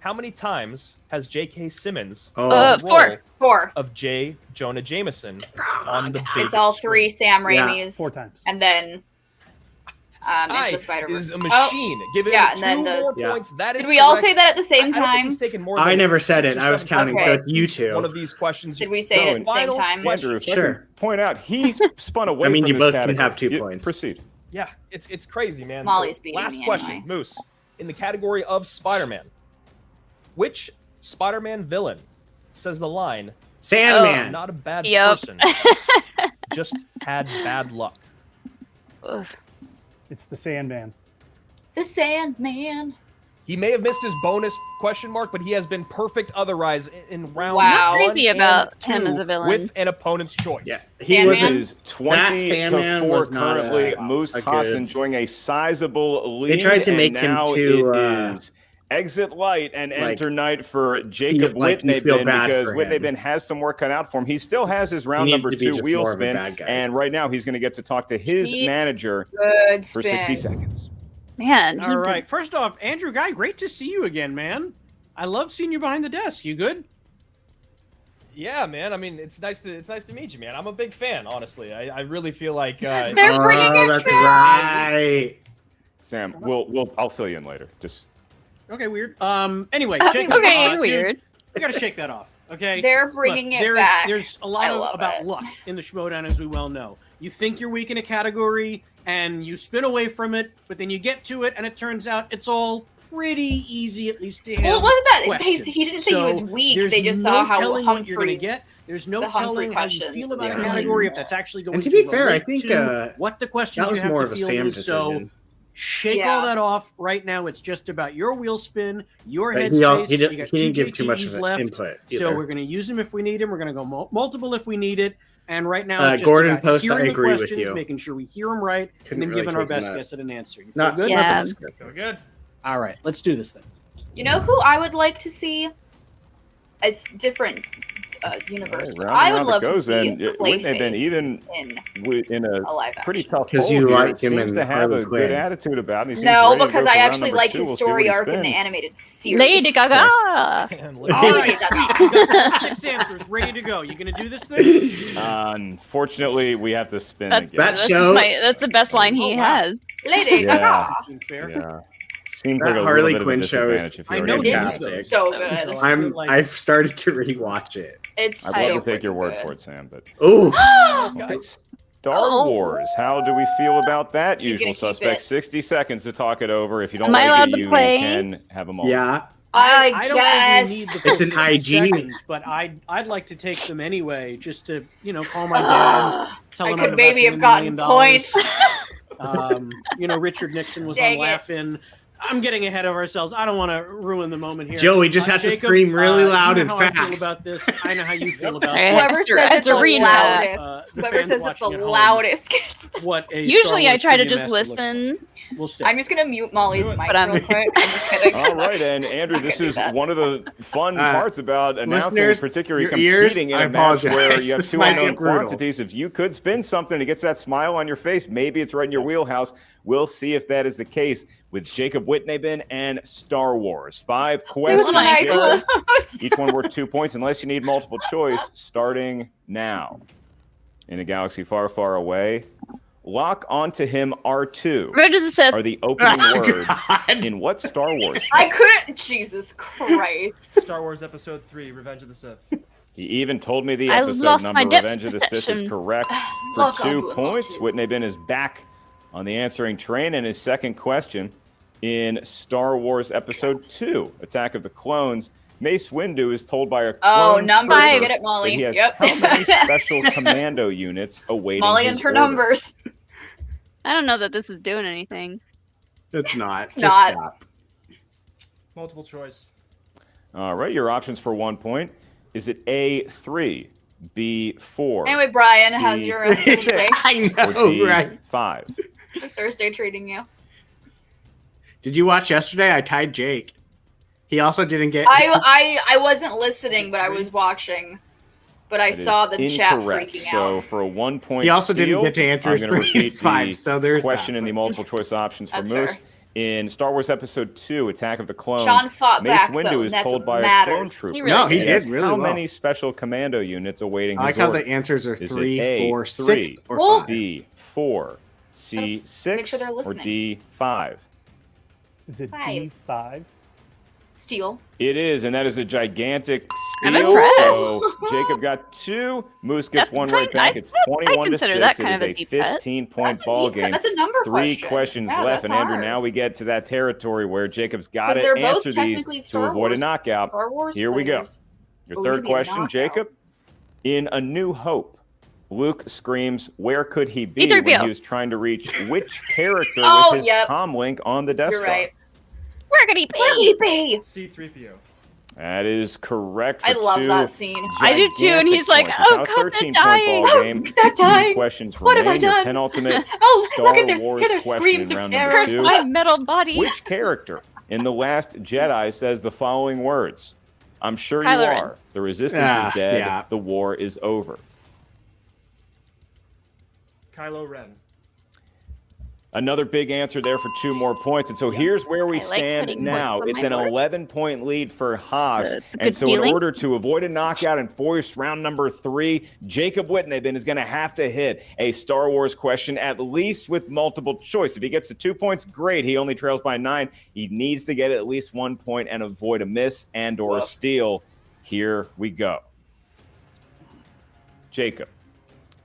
How many times has J.K. Simmons Oh. played the role Four. of J. Jonah Jameson on the big It's all three screen? Sam Raimis. 4 times. And then Into the Spider-Verse. is a machine. Give him and 2 then more points. That is Did we all correct. say that at the same I don't think time? he's taken more I than never said 6 it. or I was 7 counting, seconds so to it's you each two. One of these questions. Did we say it at the same time? Andrew, if I Sure. could point out, he's spun away I mean, from you this both category. can have 2 points. Proceed. Yeah, it's crazy, man. Molly's beating Last me question, anyway. Moose. In the category of Spider-Man, which Spider-Man villain says the line, Sandman. not a bad Yep. person, just had bad luck? It's the Sandman. The Sandman. He may have missed his bonus question mark, but he has been perfect otherwise in round Wow. one Crazy and about 2 him as a villain. with an opponent's choice. Yeah, Sandman? It is 20 to Sandman 4 was not currently. a Moose good- Haas enjoying a sizable lead. They tried to and make him now too, it is exit light and enter night for Jacob like you feel Wittneben bad because for him. Wittneben has some work cut out for him. He still has his round needed number to be 2 just wheel more of a spin, bad guy. and right now he's going to get to talk to his manager Good for spin. 60 seconds. Man. All right. First off, Andrew Guy, great to see you again, man. I love seeing you behind the desk. You good? Yeah, man. I mean, it's nice to meet you, man. I'm a big fan, honestly. I really feel like They're bringing it that's back. right. Sam, I'll fill you in later. Just Okay, weird. Anyway, Okay, Jacob, weird. I gotta shake that off. Okay. They're bringing it there's, back. There's a I lot love about it. luck in the Schmoedown, as we well know. You think you're weak in a category, and you spin away from it, but then you get to it, and it turns out it's all pretty easy, at least to him. Well, it wasn't that. questions. He didn't say he was weak. There's They just no saw how telling what you're gonna Humphrey. get. There's no the Humphrey telling how you questions feel about were a really category, if good. that's actually going And to be fair, I relate think to what the questions that was you have more to of a field Sam is. So decision. shake Yeah. all that off right now. It's just about your wheel spin, your But headspace. he You got didn't two give too much JTEs of left, input so either. we're going to use them if we need them. We're going to go multiple if we need it. And right now, it's just Gordon about Post, I hearing the agree with questions, you. making sure we hear them right, Couldn't and then really giving our take him best that. guess at an answer. You feel Not good? the Yeah. best. We're good. All right, let's do this then. You know who I would like to see? It's different universe. But round I and would round it love to goes, see and it wouldn't have been Clayface even in a a live pretty action. tough 'Cause poll you here. like He him seems in to have Harley a good Quinn. attitude about it. He seems No, ready to because go I for round actually number like 2. his We'll see what story he arc in the spins. animated series. Lady Gaga. Lady Gaga. 6 answers, ready to go. You going to do this thing? Unfortunately, we have to spin That's again. That that's, show- that's the best line he Oh, wow. has. Lady Yeah. Gaga. Fair. Yeah. Seems That like a Harley little bit Quinn of a show is disadvantage if I you're know already it in is, the fantastic. It's so good. So I feel like- I've started to rewatch it. It's I'd so love to take your freaking word good. for it, Sam, but Oh, Star Wars. How do we feel about that? He's Usual gonna keep suspect. it. 60 seconds to talk it over. If you don't Am I like allowed it, to you play? can have them all. yeah. I don't think we need guess. the full It's an 50 IG. seconds, but I'd like to take them anyway, just to call my dad, tell I him could I'm maybe about have to win $1 gotten million. points. Richard Nixon was Dang on it. Laughing. I'm getting ahead of ourselves. I don't want to ruin the moment here. Joe, we just have to Jacob, scream really loud you know and how I fast. feel about this. I know how you feel about Alright, this. Whoever to- says I it have to the read that. loudest. The Whoever fans says it the watching at home. loudest gets. What a Usually I Star try to Wars just trivia master looks like. listen. We'll stay. I'm just gonna mute Molly's mic But I'm- real quick. I'm just kidding. All right, and Andrew, this is one of the fun parts about announcing, listeners, particularly your ears, competing in I a match where apologize. you have This two might unknown get brutal. quantities. If you could spin something that gets that smile on your face, maybe it's right in your wheelhouse. We'll see if that is the case with Jacob Wittneben and Star Wars. 5 questions. one I Jacob. closed. Each one worth 2 points, unless you need multiple choice. Starting now, in a galaxy far, far away. Lock onto him R2 Revenge of the Sith. are the opening Oh, words God. in what Star Wars? I couldn't. Jesus Christ. Star Wars Episode 3: Revenge of the Sith. He even told me the I episode lost number. my depth Revenge of the Sith is perception. correct for Look, I'll 2 do it, points. I'll Wittneben is back on the answering train, and his second question in Star Wars Episode 2, Attack of the Clones. Mace Windu is told by a Oh, clone numbers. trooper Get it, Molly. that he has Yep. how many special commando units awaiting Molly his and her order? numbers. I don't know that this is doing anything. It's not. It's Just not. stop. Multiple choice. All right, your options for 1 point. Is it A3, B4, Anyway, Brian, C, how's your Thursday? I or know, D5? right? Thursday treating you? Did you watch yesterday? I tied Jake. He also didn't get. I wasn't listening, but I was watching. But I That is saw the chat incorrect. freaking So out. for a 1 point He also didn't steal, get to answer I'm his gonna 3 repeat and 5, the so there's question that. in the multiple choice options for That's Moose. fair. In Star Wars Episode 2, Attack of the Clones, Sean fought Mace back, Windu though, is and that's told what by a matters. clone trooper. He really No, he that did asks, really How well. many special commando units awaiting I like his how order? the answers are Is it 3, A, 4, 3, 6, or Well, 5. B, 4, C6 Make sure they're or listening. D5? Is it 5. D5? Steal. It is, and that is a gigantic I'm steal. impressed. So Jacob got 2. Moose gets That's 1 fine. right back. It's 21 to consider 6. that It kind is of a a deep cut. 15-point That's a ball deep cut. game. That's a number 3 question. questions Yeah, left, that's and Andrew, hard. now we get to that territory where Jacob's got 'Cause to they're both answer these technically to Star avoid a Wars- knockout. Star Wars Here we go. players. Your Oh, third maybe a question, knockout. Jacob. In A New Hope, Luke screams, "Where could he be?" C-3PO. when he was trying to reach which character Oh, with his yep. comm link on the Death You're Star? right. Where could he be? Where could he be? C-3PO. That is correct. For I love 2 that scene. I do too, and he's like, gigantic "Oh, points. It's God, now a they're 13-point dying. ball game. They're 2 dying. questions What have I remain. Your done? penultimate Oh, Star look at their, Wars hear their question screams in of round terror. number Cursed 2. my metal body. Which character in The Last Jedi says the following words? "I'm sure Kylo you Ren. are. The resistance Ah, is dead. yeah. The war is over." Kylo Ren. Another big answer there for 2 more points. And so here's where we I like stand putting now. points on It's my an board. 11-point lead for Haas. It's a And good so in feeling. order to avoid a knockout and force round number 3, Jacob Wittneben is going to have to hit a Star Wars question, at least with multiple choice. If he gets to 2 points, great. He only trails by 9. He needs to get at least 1 point and avoid a miss and or a steal. Here we go. Jacob,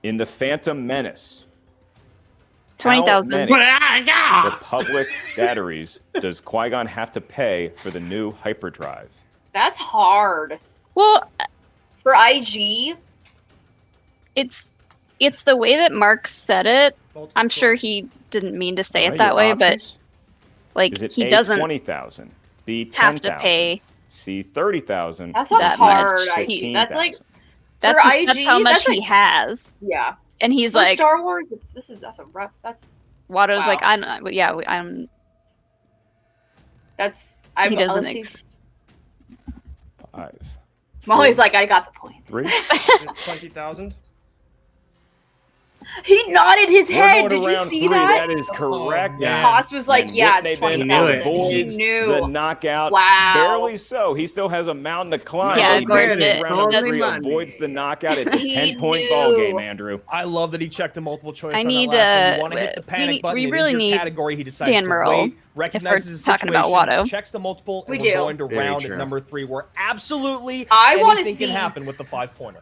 in The Phantom Menace, 20,000. how many Republic batteries does Qui-Gon have to pay for the new hyperdrive? That's hard. Well, For IG, it's the way that Mark said it. I'm sure he didn't mean to say All it right, that your way, options? but like Is it he A, doesn't 20,000, B, have to 10,000, pay C, 30,000, that's a that hard much. IG. That's like That's, for IG. that's how much that's he like, has. yeah. And he's For like, Star Wars. That's a rough. That's Watto's wow. like, I'm. That's He doesn't let's see. 5, Molly's like, I got the points. 3. 20,000. He nodded his We're head. going to Did you round see 3. that? That is correct. Yeah. Haas was like, And yeah, it's Wittneben 20,000. He avoids knew. the knockout. Wow. Barely so. He still has a mountain to climb. Yeah, He makes Gordon, it round number only 3, Monday. avoids the knockout. It's a He 10-point ball knew. game, Andrew. I love that he checked a multiple choice. I on need, that last one. You want to uh, hit the panic button. we It is really your need category. He decides Dan to Murrell wait, recognizes if we're his talking about situation, Watto. checks the multiple, We and do. we're going to Very round true. at number 3, where absolutely I wanna anything see- can happen with the 5-pointer.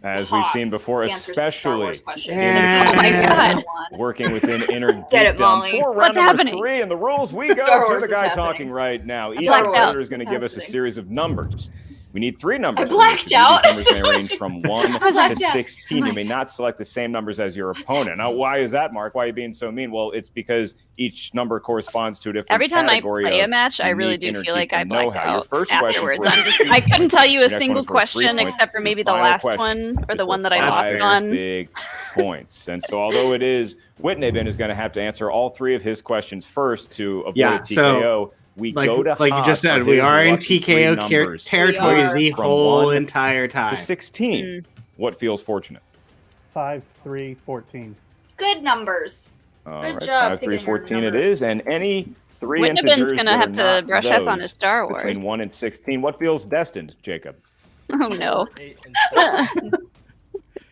As we've seen before, answers some Star Wars especially questions. Yeah. Oh my God. working within inner Get it, geekdom Molly. for What's round number happening? 3. And the rules we go Star to Wars the is guy happening. talking right now. Each blacked out. player is going to give us a series of numbers. We need 3 numbers. I from blacked each. These out. numbers may range from 1 I blacked to out. 16. You may not select the same numbers as your opponent. Now, why is that, Mark? Why are you being so mean? Well, it's because each number corresponds to a different Every time I category play a of match, I really unique do inner feel like I geekdom blacked know-how. Your out first afterwards. question I couldn't tell you a Your next single one's worth 3 question points. except for maybe Your the final last question one or is the one worth that I lost 5 on. big points. And so, although it is Wittneben is going to have to answer all 3 of his questions first to avoid Yeah, a TKO, we like, go to like you Haas just for said, we his are in lucky 3 TKO numbers territory are. the from whole 1 entire time. to 16. What feels fortunate? 5, 3, 14. Good numbers. All Good right, job 5, 3, picking your 14 it numbers. is. And any 3 Wittneben's integers gonna that have are to not brush up on those his Star Wars. between 1 and 16. What feels destined, Jacob? Oh no. 8 and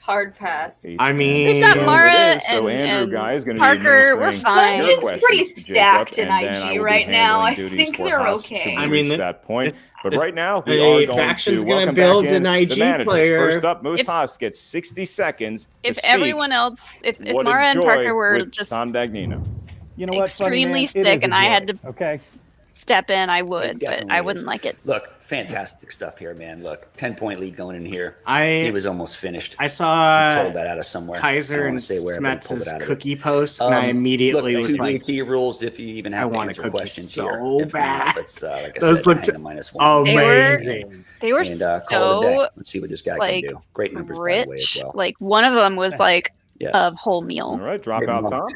Hard pass. I mean, We've got Feels Mara it is. So and- Andrew and Guy is going to Parker, be we're administering fine. your Dungeon's questions pretty to Jacob, stacked in and then IG I will be right now. handling I duties think for they're Haas okay. should we I mean, reach that point. But right now, we a are going faction's to gonna welcome build back in an IG the managers. player. First up, Moose If- Haas gets 60 seconds to If speak. everyone else, if What a Mara and joy Parker were with just Tom Dagnino. You know what, Funny Man? extremely It sick is and a I joy, had to Okay. step in, I would, but definitely I is. wouldn't like it. Look, fantastic stuff here, man. Look, 10-point lead going in here. I- He was almost finished. I saw He pulled that out of somewhere. I Kaiser don't and wanna say where, but he pulled it Smets' out of it. cookie post, and I immediately look, was two like, GT rules if you even I have to want a answer cookie questions so here. If bad. not, let's, like I Those said, looked hang the -1. amazing. They were And call it a day. so Let's see what this guy like can do. Great numbers, by the way, as rich. well. Like one of them was like Yes. a whole meal. All right, drop out Tom.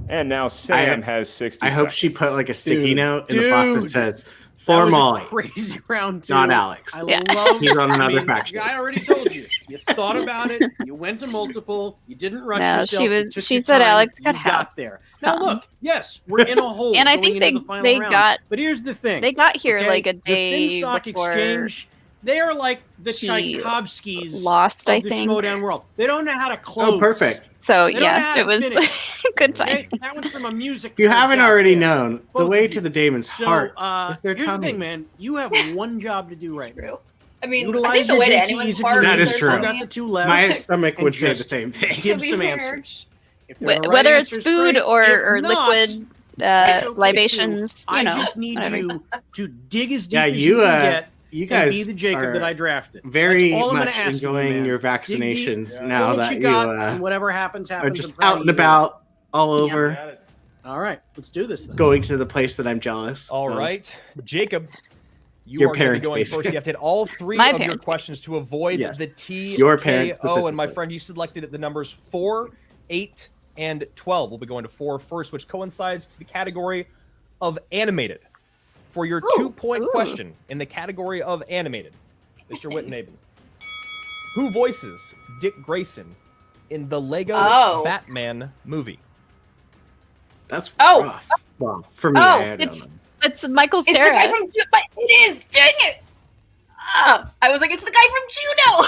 And now Sam has 60 I hope seconds. she put like a sticky Dude, note in the box that dude. says That for was a Molly, crazy round 2. not Alex. I Yeah. love. He's on another I mean, faction. I already told you. You thought about it. You went to multiple. You didn't rush No, yourself. she you was- took she your said time, Alex you could have got there. Now some. look, yes, we're in a hole. And I going think into the final they round. got- But here's the thing. They got here okay? like a The day Finstock before. exchange They are like the He Tchaikovskys lost, of I the think. Schmoedown world. They don't know how to close. Oh, perfect. So They don't know yeah, how to it was finish. good time. Okay? That one's from a music. If you nerd haven't out already there. known, the Both way of to you. the Damon's So, heart is their here's tummies. the thing, man. You have one job to do right now. I mean, Utilize I think the your way to JTs anyone's if you heart That need is to. true. Still got the two left. My stomach And would say the just same thing. Give be some fair. answers. If they're the right Whether it's answers, food great. or If not, liquid it's okay libations, too. you I know, just need whatever. you to dig as deep Yeah, as you, you can get. you And guys be the Jacob are that I drafted. very That's all I'm gonna much ask enjoying you, man. your Dig deep, vaccinations know now what that you you got, and whatever happens, are happens. just I'm proud out of and you. about all over, All right, let's do this then. going to the place that I'm jealous. All of. right, Jacob, you Your are going to be parents, going first. basically. You have to hit all three My of your parents. questions to avoid Yes. the T, Your K, parents O, and my specifically. friend, you selected the numbers 4, 8, and 12. We'll be going to 4 first, which coincides to the category of animated. For your 2-point question in the category of animated, Mr. Wittneben, who voices Dick Grayson in the Lego Batman movie? That's rough. Well, for me, I don't know. It's Michael It's the Cera. guy from Juno. It is. Dang it. I was like, it's the guy from Juno.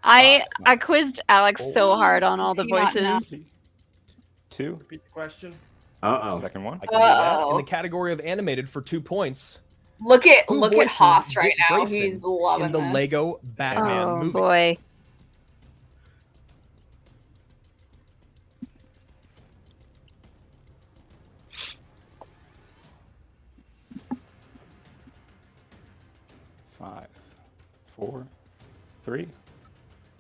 I quizzed Alex so hard on all the Does he not know? voices. 2. Repeat the question. Second one. I can do that. In the category of animated for 2 points. Look at Who look at voices Haas right Dick now. Grayson He's loving in the this. Lego Batman Oh movie. boy. Five, 4, 3,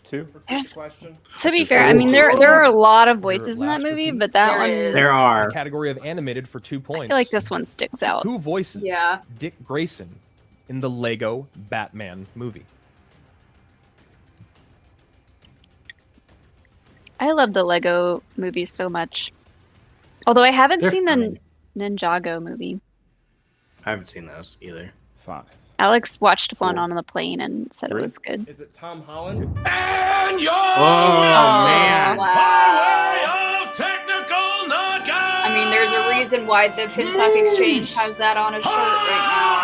2. There's- Question. To be fair, I mean there are a lot of voices in that movie, but that one There are. The category of animated for 2 points. I feel like this one sticks out. Who voices Yeah. Dick Grayson in the Lego Batman movie? I love the Lego movies so much. Although I haven't They're seen the fun. Ninjago movie. I haven't seen those either. 5. Alex watched one on the plane and said it was good. Is it Tom Holland? And your Oh, man. Wow. of technical knockout. I mean, there's a reason why the Finstock Exchange has that on his shirt right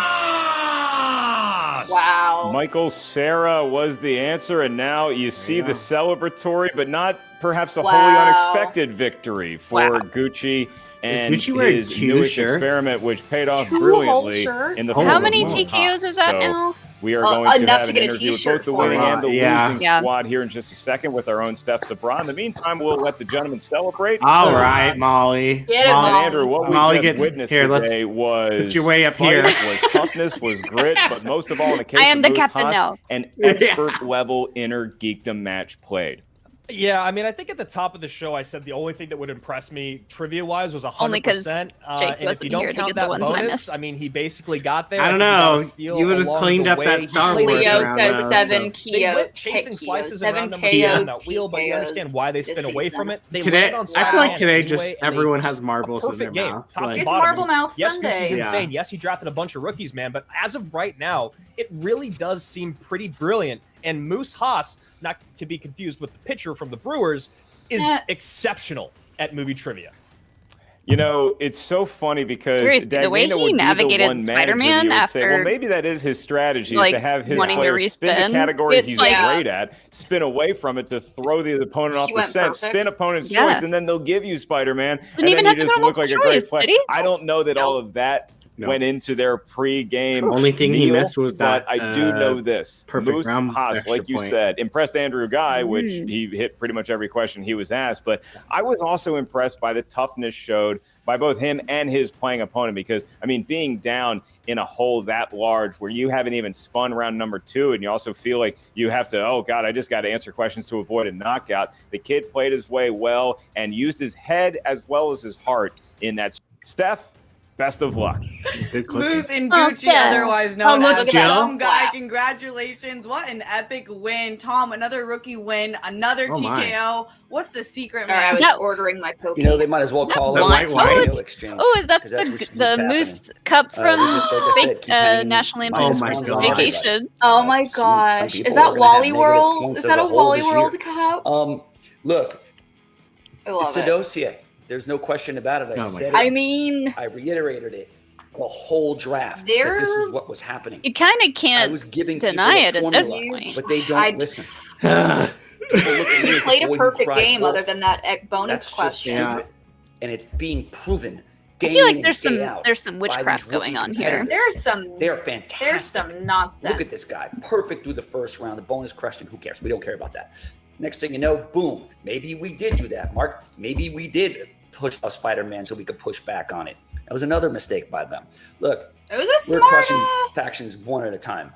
now. Wow. Michael Cera was the answer, and now you see the celebratory, but not perhaps a wholly Wow. unexpected victory for Wow. Gucci and Gucci wearing his two newest shirts? experiment, which paid off Two brilliantly whole shirts? in the How form of many Moose TKOs Haas. is that So now? we are going to enough have to an get a interview with t-shirt both the for winning it. and the Yeah. losing Yeah. squad here in just a second with our own Steph Sabra. In the meantime, we'll let the gentlemen celebrate. All right, Molly. Get it, Molly, Molly. Andrew, what Molly we just gets- witnessed here, let's today was put your way up fight, here. was toughness, was grit, but most of all, in the case I am of the Moose captain Haas, now. an expert level inner geekdom match played. Yeah, I mean, I think at the top of the show, I said the only thing that would impress me trivia-wise was 100%. Only 'cause Jake and if wasn't you don't here to count get the that ones that I bonus, missed. I mean, he basically got there. I don't think he got a know. steal You would've along cleaned the up way. that He Star played Wars Leo round, says though, 7 so- They Keo. went chasing slices in 7 round number KOs, 2 on that wheel, but you understand why they spin this away from season. it. They Today, land on I feel Spider-Man like today anyway, just and they everyone just has marbles a in their perfect game, mouth. top to Like, It's bottom. Marble Mouth Yes, Sunday. Gucci's Yeah. insane. Yes, he drafted a bunch of rookies, man. But as of right now, it really does seem pretty brilliant. And Moose Haas, not to be confused with the pitcher from the Brewers, is exceptional at movie trivia. You know, it's so funny because Seriously, the way Dagmana he would be the navigated one manager Spider-Man that you would say, well, after, maybe that is his strategy, is like, to have his wanting to players spin the respin. category It's he's like- great at, spin away from it to throw the opponent off He the went scent, perfect. spin opponent's Yeah. choice, and then they'll give you Spider-Man, and Didn't even then you have to just go look like a multiple great choice, player. did he? I don't know that all of that No. went into their pre-game Only thing he meal, missed was but that, I do know this. perfect Moose round Haas, extra like you point. said, impressed Andrew Guy, which Mm. he hit pretty much every question he was asked, but I was also impressed by the toughness showed by both him and his playing opponent, because, I mean, being down in a hole that large where you haven't even spun round number 2, and you also feel like you have to, oh, God, I just got to answer questions to avoid a knockout. The kid played his way well and used his head as well as his heart in that. Steph, best of luck. Good clicking. Moose and Oh, Gucci, Steph. otherwise Oh, known look, as Jill. Some Guy. Blast. Congratulations. What an epic win. Tom, another rookie win, another Oh, my. TKO. What's the secret, Sorry, I man? was That- ordering my Pokemon. You know, they might as well call That's it white a wine. TKO exchange. Oh, that's 'cause the what keeps happening. Moose Cup from just like I said, keep hanging National my Lampoon's Oh my Christmas God. Vacation. Oh my Some gosh. people Is that are gonna have Wally negative World? points Is as that a a whole Wally this World year. Cup? Look, I it's love the it. dossier. There's no question about it. I Oh my said God. it. I mean, I reiterated it. the whole draft that this was what was happening. You kind of can't I was giving deny it people at a this formula, point. but they don't listen. He played a perfect game wolf. other than that bonus That's question. just stupid. And it's being proven. I feel like there's some witchcraft going on here. They're fantastic. There's some nonsense. Look at this guy. Perfect through the first round. The bonus question, who cares? We don't care about that. Next thing you know, boom. Maybe we did do that, Mark. Maybe we did push a Spider-Man so we could push back on it. That was another mistake by them. Look, it was a we're smart crushing factions one at a time.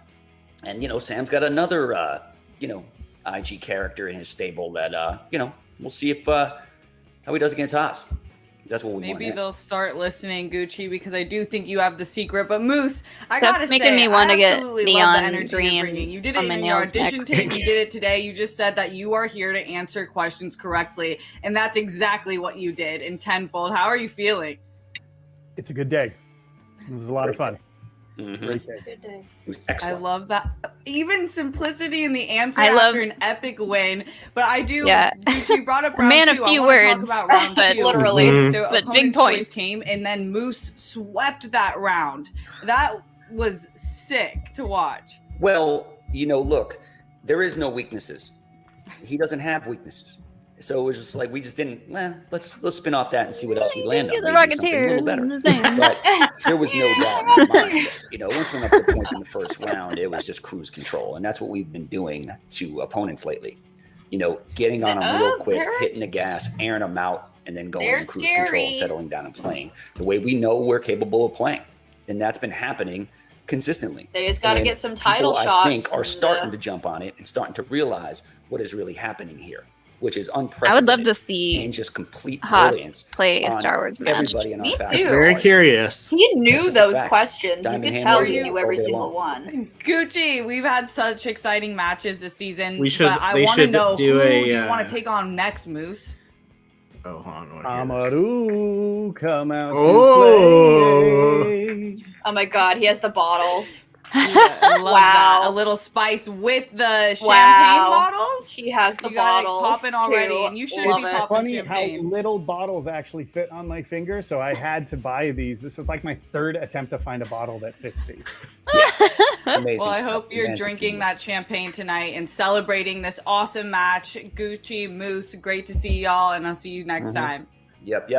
And, Sam's got another, IG character in his stable that, we'll see if how he does against Haas. That's what we want. Maybe they'll start listening, Gucci, because I do think you have the secret. But Moose, I Stuff's gotta making say, me want I to get absolutely neon love the energy green you're bringing. You did on it my in your nails audition next tape. week. You did it today. You just said that you are here to answer questions correctly, and that's exactly what you did in tenfold. How are you feeling? It's a good day. It was a lot of fun. Great day. Good day. It was I excellent. love that. Even simplicity in the answer I love- after an epic win. But I do. Yeah. Gucci, you brought up A round man two. of I few wanna talk words, about round but two. literally. The But big opponent's points. choice came, and then Moose swept that round. That was sick to watch. Well, look, there is no weaknesses. He doesn't have weaknesses. So it was just like we just didn't. Let's spin off that and see what else we land on. Get the Maybe something a Rocketeer. little better. I'm just saying. But there was no doubt in my mind. Once we went up to points in the first round, it was just cruise control, and that's what we've been doing to opponents lately. Getting on them real quick, hitting the gas, airing them out, and then going They're in cruise control scary. and settling down and playing the way we know we're capable of playing, and that's been happening consistently. They just got to And get some title people, shots. I think, are and, starting to jump on it and starting to realize what is really happening here, which is I unprecedented. would love to see and just complete Haas brilliance play a on Star Wars match. everybody in our Me faction. too. Very curious. He That's knew just a those fact. questions. Diamond you could hand tell knows he it knew all every day single long. one. Gucci, we've had such exciting matches this season. We should- But I they want to should know do who a, do you want to take on next, Moose? Oh, hold on. I wanna hear this. Amaru, come out Oh. to play. Oh my god, he has the bottles. Yeah, I love that. Wow. A little spice with the champagne Wow. bottles. He has the You got it bottles. popping already, too. and you should Love be it. popping Funny champagne. how little bottles actually fit on my finger, so I had to buy these. This is like my third attempt to find a bottle that fits these. Amazing Well, I stuff. hope you're Advanced drinking genius. that champagne tonight and celebrating this awesome match. Gucci, Moose, great to see y'all, and I'll see you next time. Yep.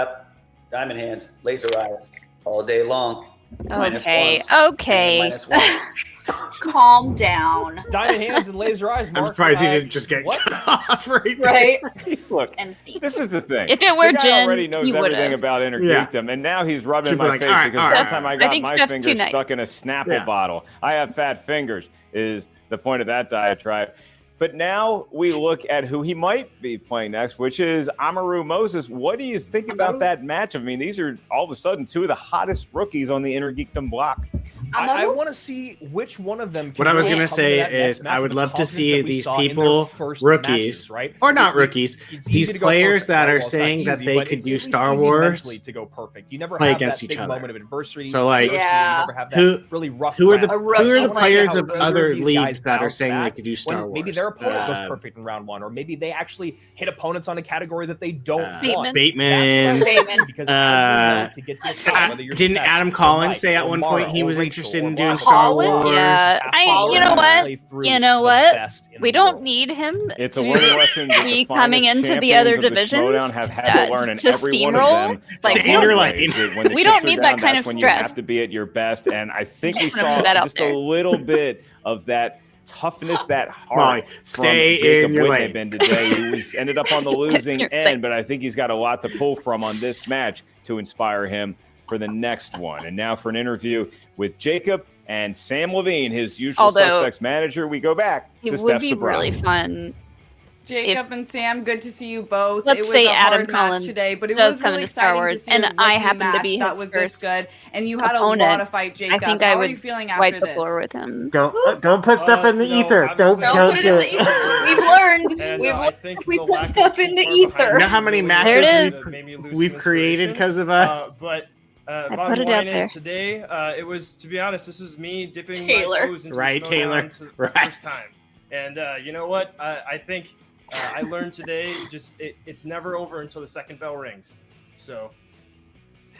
Diamond hands, laser eyes, all day long. Minus Okay, ones, and okay. minus one. Calm down. Diamond hands and laser eyes. I'm Mark, surprised he didn't just get what? cut off right Right? Look, And see. this is the thing. If it were the guy Jen, already knows he everything would've. about Inner Yeah. Geekdom, and now he's rubbing Should be my like, face all right, because all one right. time I I got think my Steph's finger too nice. stuck in a Snapple Yeah. bottle. I have fat fingers, is the point of that diatribe. But now we look at who he might be playing next, which is Amaru Moses. What do you think about that match? I mean, these are all of a sudden two of the hottest rookies on the Inner Geekdom block. I want to see which one of them. What I was going gonna to say is I would love to see these people, rookies, right? or not rookies, It's these easy to go players perfect, that right? are Well, it's not saying that easy, they but could it's do at least Star easy Wars, mentally to go perfect. You never play have against that each big other. moment of adversity. So, like, Yeah. You never have that who- really rough. who are the round. who are the Rookie players playing of out other these leagues guys that are bounce saying they back could do Star when Wars? maybe their opponent goes perfect in round one, or maybe they actually hit opponents on a category that they don't want. Bateman. That's what I wanna see, because as you know, to get to the top, whether you're Didn't Specs Adam or Collins Mike say at or one Mara point he or was Rachel interested or in doing Ross Star or Wars? Yeah, you know what? You know what? We don't need him It's to a learning lesson that be the coming finest into the other champions of the divisions Schmoedown have had to learn, and to every one of steamroll. them Like, Stay in your lane. is that when the we don't chips are need down, that kind that's of when stress. you have to be at your best. And I think we Just gonna saw put that out just there. a little bit of that toughness, that Molly, heart stay from Jacob in your lane. Wittneben today, who ended up on the losing Your end. lane. But I think he's got a lot to pull from on this match to inspire him for the next one. And now for an interview with Jacob and Sam Levine, his usual Although, suspects manager. We go back It to would Steph be Sabra. really fun. Jacob and Sam, good to see you both. Let's it was say a Adam hard match Collins today, but it does was come really into Star exciting Wars, to see and a I rookie happen to match be that his was this first good. And you had a opponent. lot of fight, Jacob. I think How I are would you feeling wipe after the this? floor with him. Don't put stuff in the ether. Don't Don't put it in the do ether. We've learned. And, We've I learned think we the put lack stuff of in the support behind ether. You know how many really matches There it has made me lose we've some created inspiration. because of us? But I bottom put it line out there. is today, it was, to be honest, this is me dipping Taylor. my toes into Right, the Taylor. Schmoedown for the Right. first time. And you know what? I think I learned today, it's never over until the second bell rings. So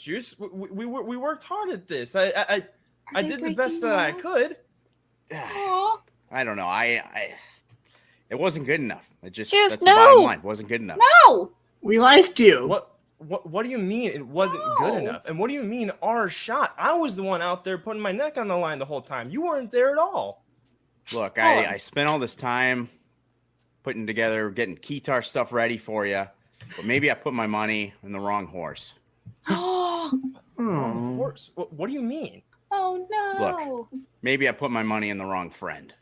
Juice. We worked hard at this. I did the best that I could. I don't know. It wasn't good enough. It just Juice, that's the bottom no. line. It wasn't good enough. No. We liked you. What do you mean it wasn't good enough? And what do you mean our shot? I was the one out there putting my neck on the line the whole time. You weren't there at all. Look, I spent all this time putting together, getting Keytar stuff ready for you, but maybe I put my money in the wrong horse. Wrong horse? What do you mean? Oh no. Look, maybe I put my money in the wrong friend.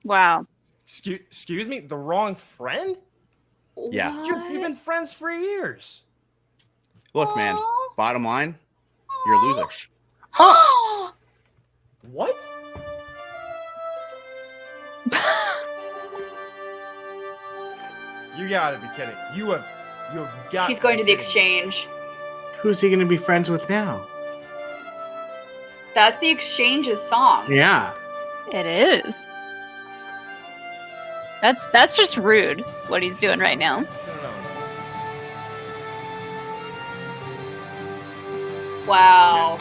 Wow. Excuse me? The wrong friend? Yeah. Dude, we've been friends for years. Look, man, bottom line, you're a loser. What? You gotta be kidding. You have got He's going to the exchange. Who's he going to be friends with now? That's the exchange's song. Yeah. It is. That's just rude, what he's doing right now. Wow.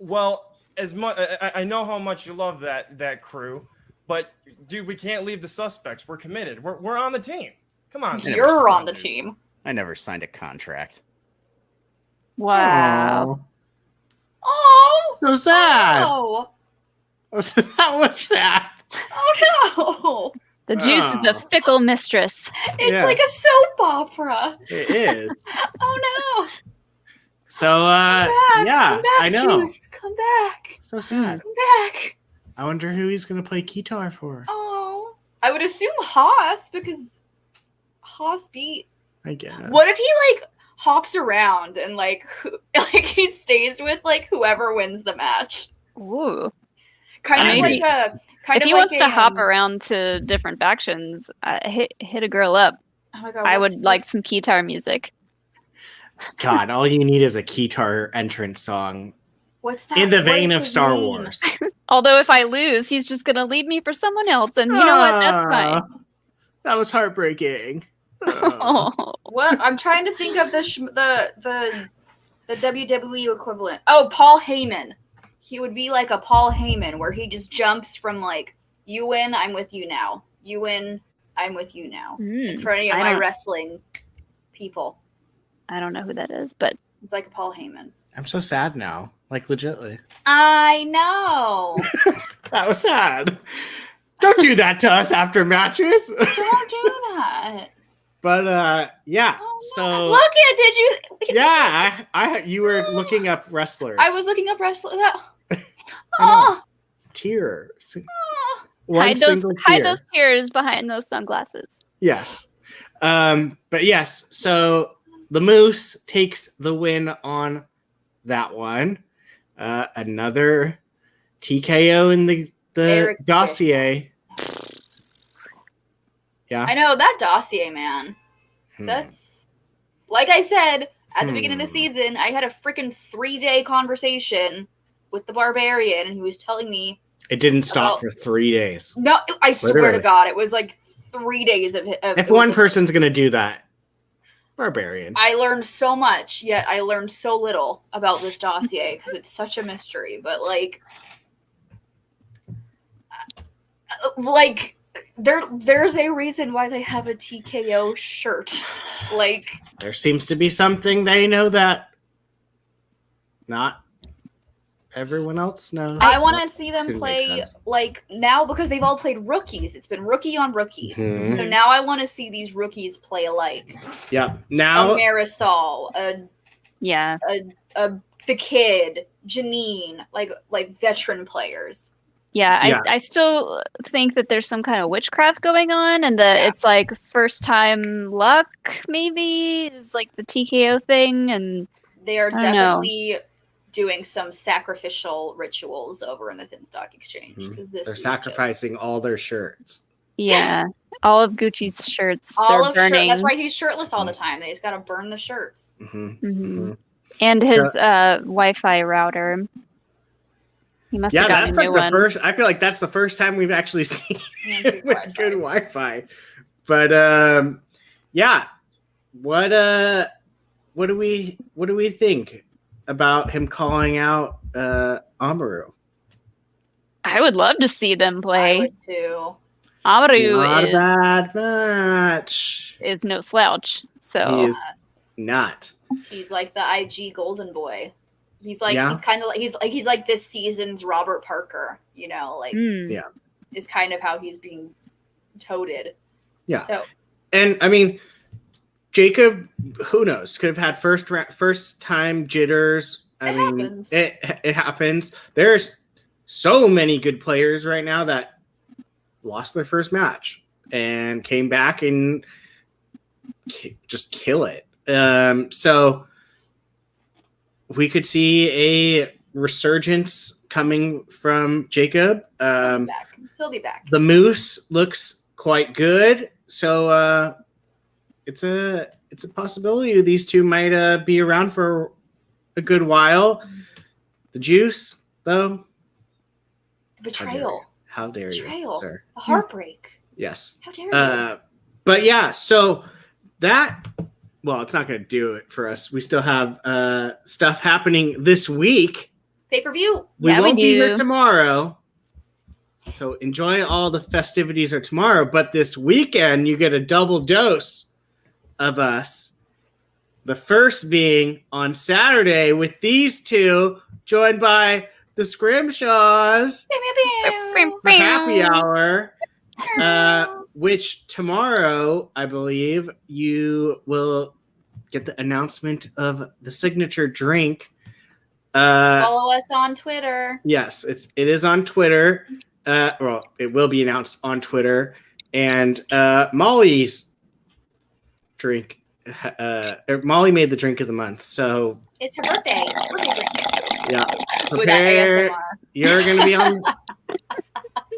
Well, as much I know how much you love that crew, but dude, we can't leave the suspects. We're committed. We're on the team. Come on. You're on the team. I never signed a contract. Wow. Oh, so sad. Oh, that was sad. Oh no. The juice is a fickle mistress. It's like a soap opera. It is. Oh no. So, Come back, I know. Juice. Come back. So sad. Come back. I wonder who he's going to play Keytar for. Oh. I would assume Haas because Haas beat. I guess. What if he like hops around and like he stays with like whoever wins the match? Ooh. Kind of like if he wants to hop around to different factions, hit a girl up. Oh my God, I would like some Keytar music. God, all you need is a Keytar entrance song. What's that? In the What vein is of his Star name? Wars. Although if I lose, he's just gonna leave me for someone else, and you know what? That's fine. That was heartbreaking. What? I'm trying to think of the WWE equivalent. Oh, Paul Heyman. He would be like a Paul Heyman, where he just jumps from like, you win, I'm with you now. You win, I'm with you now. For any of my wrestling people. I don't know who that is, but it's like a Paul Heyman. I'm so sad now. Like, legitly. I know. That was sad. Don't do that to us after matches. Don't do that. But yeah. So Look at did you? Yeah, you were looking up wrestlers. I was looking up wrestlers. Tear. hide those tears behind those sunglasses. Yes. But yes, so the Moose takes the win on that one. Another TKO in the dossier. Yeah. I know that dossier, man. That's like I said at the beginning of the season, I had a freaking 3-day conversation with the Barbarian, and he was telling me it didn't stop for 3 days. No, I swear to Literally. God, it was like 3 days of If one person's gonna do that, Barbarian. I learned so much, yet I learned so little about this dossier because it's such a mystery. But like there's a reason why they have a TKO shirt. Like There seems to be something they know that not everyone else knows. I want to see them Didn't make play sense. like now because they've all played rookies. It's been rookie on rookie. Mhm. So now I want to see these rookies play alike. Yep. Now A Marisol, the Kid, Janine, like veteran players. Yeah, I still think that there's some kind of witchcraft going on, and that it's like first time luck, maybe is like the TKO thing, and They are I don't know. definitely doing some sacrificial rituals over in the Thin Stock Exchange because this they're is sacrificing all their shirts. yeah, all of Gucci's shirts all they're of shirt. burning. That's why he's shirtless all the time. They just got to burn the shirts. Mhm. And his Wi-Fi router. He must have gotten that's a new like the one. first. I feel like that's the first time we've actually seen it with good Wi-Fi. But yeah, what do we think about him calling out Amaru? I would love to see them play. I would too. Amaru Not is a bad match. is no slouch. So He is not. He's like the IG golden boy. He's like Yeah. he's kind of like he's like this season's Robert Parker, you know, like Yeah. is kind of how he's being toted. Yeah. So And I mean, Jacob, who knows? Could have had first time jitters. I mean, happens. It happens. There's so many good players right now that lost their first match and came back and just kill it. So we could see a resurgence coming from Jacob. He'll be back. The Moose looks quite good. So it's a possibility these two might be around for a good while. The Juice, though. Betrayal. How dare you, Betrayal. sir? A heartbreak. Yes. How dare you? But yeah, so that, well, it's not going to do it for us. We still have stuff happening this week. Pay-per-view. We won't be here tomorrow. So enjoy all the festivities of tomorrow. But this weekend, you get a double dose of us. The first being on Saturday with these two, joined by the Scrimshaws for happy hour. Which tomorrow, I believe, you will get the announcement of the signature drink. Follow us on Twitter. Yes, it is on Twitter. Well, it will be announced on Twitter. And Molly's drink. Molly made the drink of the month, so It's her birthday. yeah. With that Prepare. ASMR. You're gonna be on.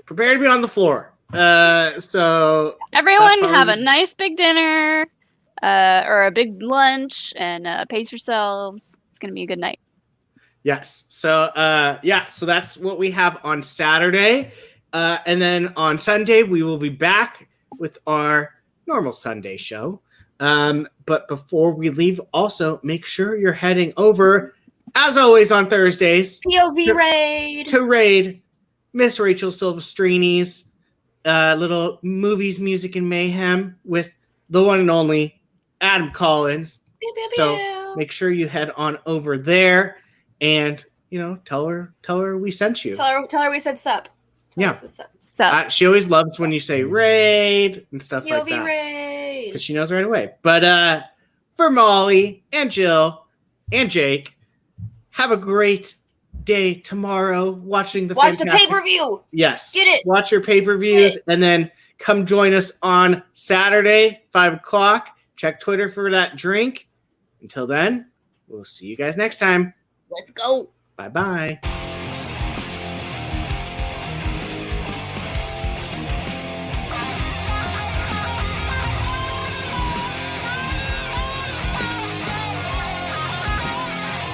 Prepare to be on the floor. So everyone that's have a probably- nice big dinner or a big lunch and pace yourselves. It's gonna be a good night. Yes. So so that's what we have on Saturday. And then on Sunday we will be back with our normal Sunday show. But before we leave, also make sure you're heading over, as always on Thursdays, POV raid to raid Miss Rachel Silvestrini's little movies, music, and mayhem with the one and only Adam Collins. So make sure you head on over there and tell her we sent you. Tell her we said sup. Yeah. Sup. She always loves when you say raid and stuff like POV that. raid. Because she knows right away. But for Molly and Jill and Jake, have a great day tomorrow watching the Watch the fantastic- pay-per-view. Yes. Get it. Watch your pay-per-views and then come join us on Saturday, 5 o'clock. Check Twitter for that drink. Until then, we'll see you guys next time. Let's go. Bye-bye.